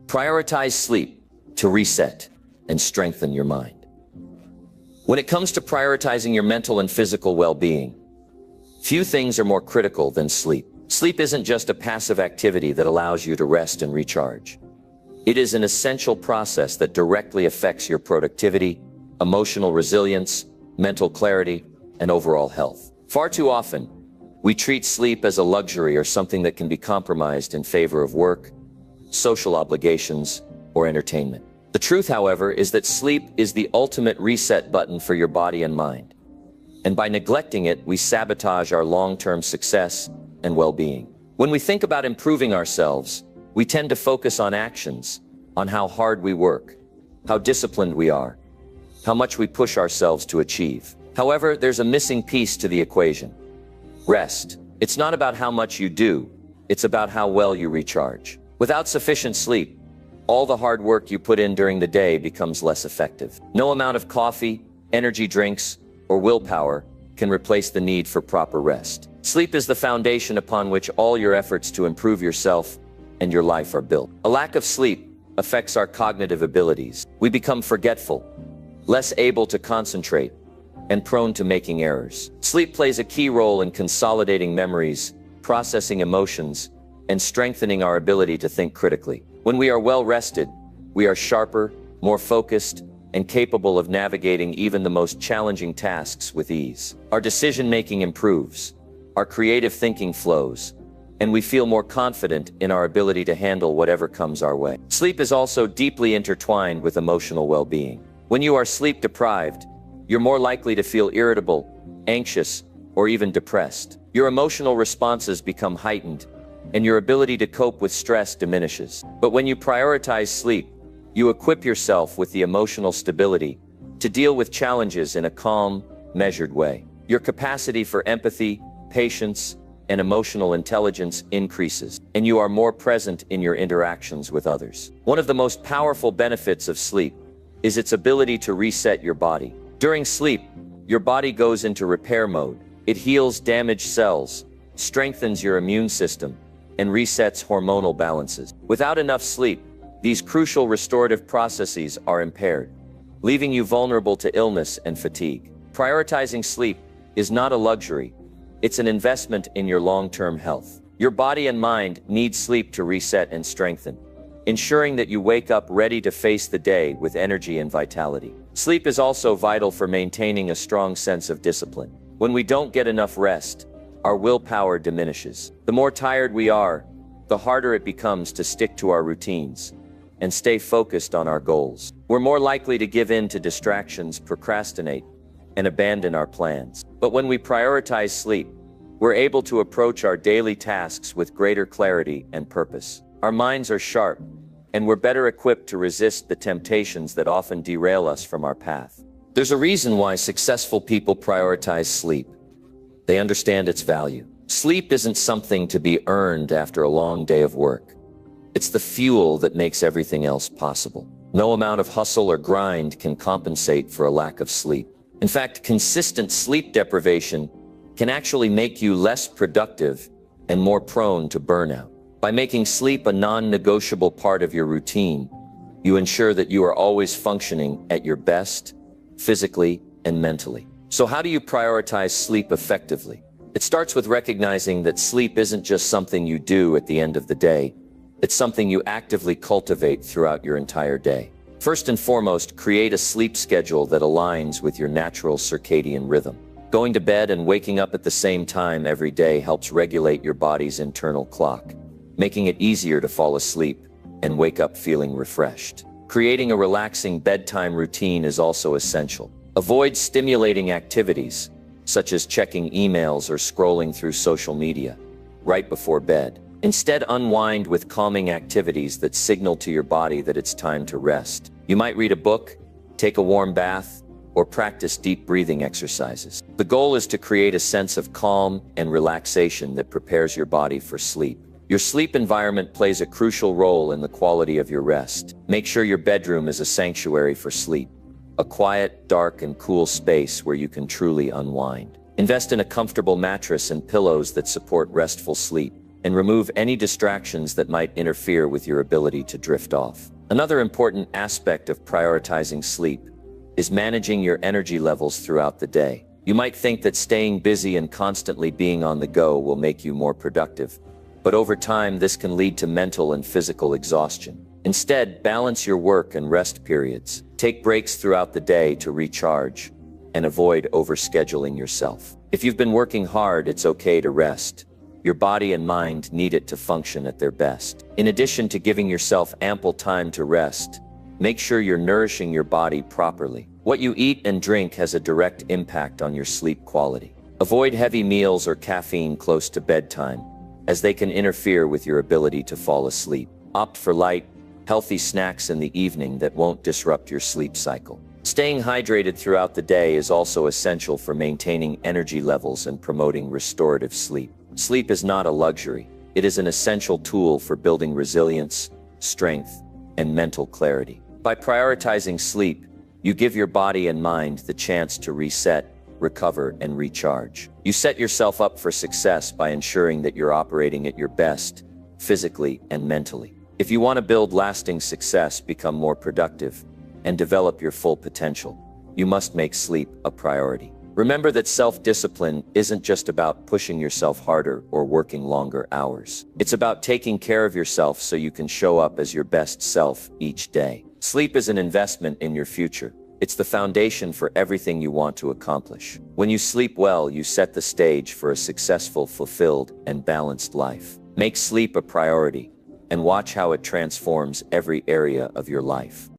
S1: prioritize sleep to reset and strengthen your mind. When it comes to prioritizing your mental and physical well-being, few things are more critical than sleep. Sleep isn't just a passive activity that allows you to rest and recharge. It is an essential process that directly affects your productivity, emotional resilience, mental clarity, and overall health. Far too often, we treat sleep as a luxury or something that can be compromised in favor of work, social obligations, or entertainment. The truth, however, is that sleep is the ultimate reset button for your body and mind. And by neglecting it, we sabotage our long-term success and well-being. When we think about improving ourselves, we tend to focus on actions, on how hard we work, how disciplined we are, how much we push ourselves to achieve. However, there's a missing piece to the equation. Rest. It's not about how much you do, it's about how well you recharge. Without sufficient sleep, all the hard work you put in during the day becomes less effective. No amount of coffee, energy drinks, or willpower can replace the need for proper rest. Sleep is the foundation upon which all your efforts to improve yourself and your life are built. A lack of sleep affects our cognitive abilities. We become forgetful, less able to concentrate, and prone to making errors. Sleep plays a key role in consolidating memories, processing emotions, and strengthening our ability to think critically. When we are well rested, we are sharper, more focused, and capable of navigating even the most challenging tasks with ease. Our decision-making improves, our creative thinking flows, and we feel more confident in our ability to handle whatever comes our way. Sleep is also deeply intertwined with emotional well-being. When you are sleep-deprived, you're more likely to feel irritable, anxious, or even depressed. Your emotional responses become heightened, and your ability to cope with stress diminishes. But when you prioritize sleep, you equip yourself with the emotional stability to deal with challenges in a calm, measured way. Your capacity for empathy, patience, and emotional intelligence increases, and you are more present in your interactions with others. One of the most powerful benefits of sleep is its ability to reset your body. During sleep, your body goes into repair mode. It heals damaged cells, strengthens your immune system, and resets hormonal balances. Without enough sleep, these crucial restorative processes are impaired, leaving you vulnerable to illness and fatigue. Prioritizing sleep is not a luxury, it's an investment in your long-term health. Your body and mind need sleep to reset and strengthen, ensuring that you wake up ready to face the day with energy and vitality. Sleep is also vital for maintaining a strong sense of discipline. When we don't get enough rest, our willpower diminishes. The more tired we are, the harder it becomes to stick to our routines and stay focused on our goals. We're more likely to give in to distractions, procrastinate, and abandon our plans. But when we prioritize sleep, we're able to approach our daily tasks with greater clarity and purpose. Our minds are sharp, and we're better equipped to resist the temptations that often derail us from our path. There's a reason why successful people prioritize sleep. They understand its value. Sleep isn't something to be earned after a long day of work. It's the fuel that makes everything else possible. No amount of hustle or grind can compensate for a lack of sleep. In fact, consistent sleep deprivation can actually make you less productive and more prone to burnout. By making sleep a non-negotiable part of your routine, you ensure that you are always functioning at your best, physically and mentally. So how do you prioritize sleep effectively? It starts with recognizing that sleep isn't just something you do at the end of the day. It's something you actively cultivate throughout your entire day. First and foremost, create a sleep schedule that aligns with your natural circadian rhythm. Going to bed and waking up at the same time every day helps regulate your body's internal clock, making it easier to fall asleep and wake up feeling refreshed. Creating a relaxing bedtime routine is also essential. Avoid stimulating activities, such as checking emails or scrolling through social media, right before bed. Instead, unwind with calming activities that signal to your body that it's time to rest. You might read a book, take a warm bath, or practice deep breathing exercises. The goal is to create a sense of calm and relaxation that prepares your body for sleep. Your sleep environment plays a crucial role in the quality of your rest. Make sure your bedroom is a sanctuary for sleep, a quiet, dark, and cool space where you can truly unwind. Invest in a comfortable mattress and pillows that support restful sleep, and remove any distractions that might interfere with your ability to drift off. Another important aspect of prioritizing sleep is managing your energy levels throughout the day. You might think that staying busy and constantly being on the go will make you more productive, but over time this can lead to mental and physical exhaustion. Instead, balance your work and rest periods. Take breaks throughout the day to recharge, and avoid overscheduling yourself. If you've been working hard, it's okay to rest. Your body and mind need it to function at their best. In addition to giving yourself ample time to rest, make sure you're nourishing your body properly. What you eat and drink has a direct impact on your sleep quality. Avoid heavy meals or caffeine close to bedtime, as they can interfere with your ability to fall asleep. Opt for light, healthy snacks in the evening that won't disrupt your sleep cycle. Staying hydrated throughout the day is also essential for maintaining energy levels and promoting restorative sleep. Sleep is not a luxury. It is an essential tool for building resilience, strength, and mental clarity. By prioritizing sleep, you give your body and mind the chance to reset, recover, and recharge. You set yourself up for success by ensuring that you're operating at your best, physically and mentally. If you want to build lasting success, become more productive, and develop your full potential, you must make sleep a priority. Remember that self-discipline isn't just about pushing yourself harder or working longer hours. It's about taking care of yourself so you can show up as your best self each day. Sleep is an investment in your future. It's the foundation for everything you want to accomplish. When you sleep well, you set the stage for a successful, fulfilled, and balanced life. Make sleep a priority, and watch how it transforms every area of your life.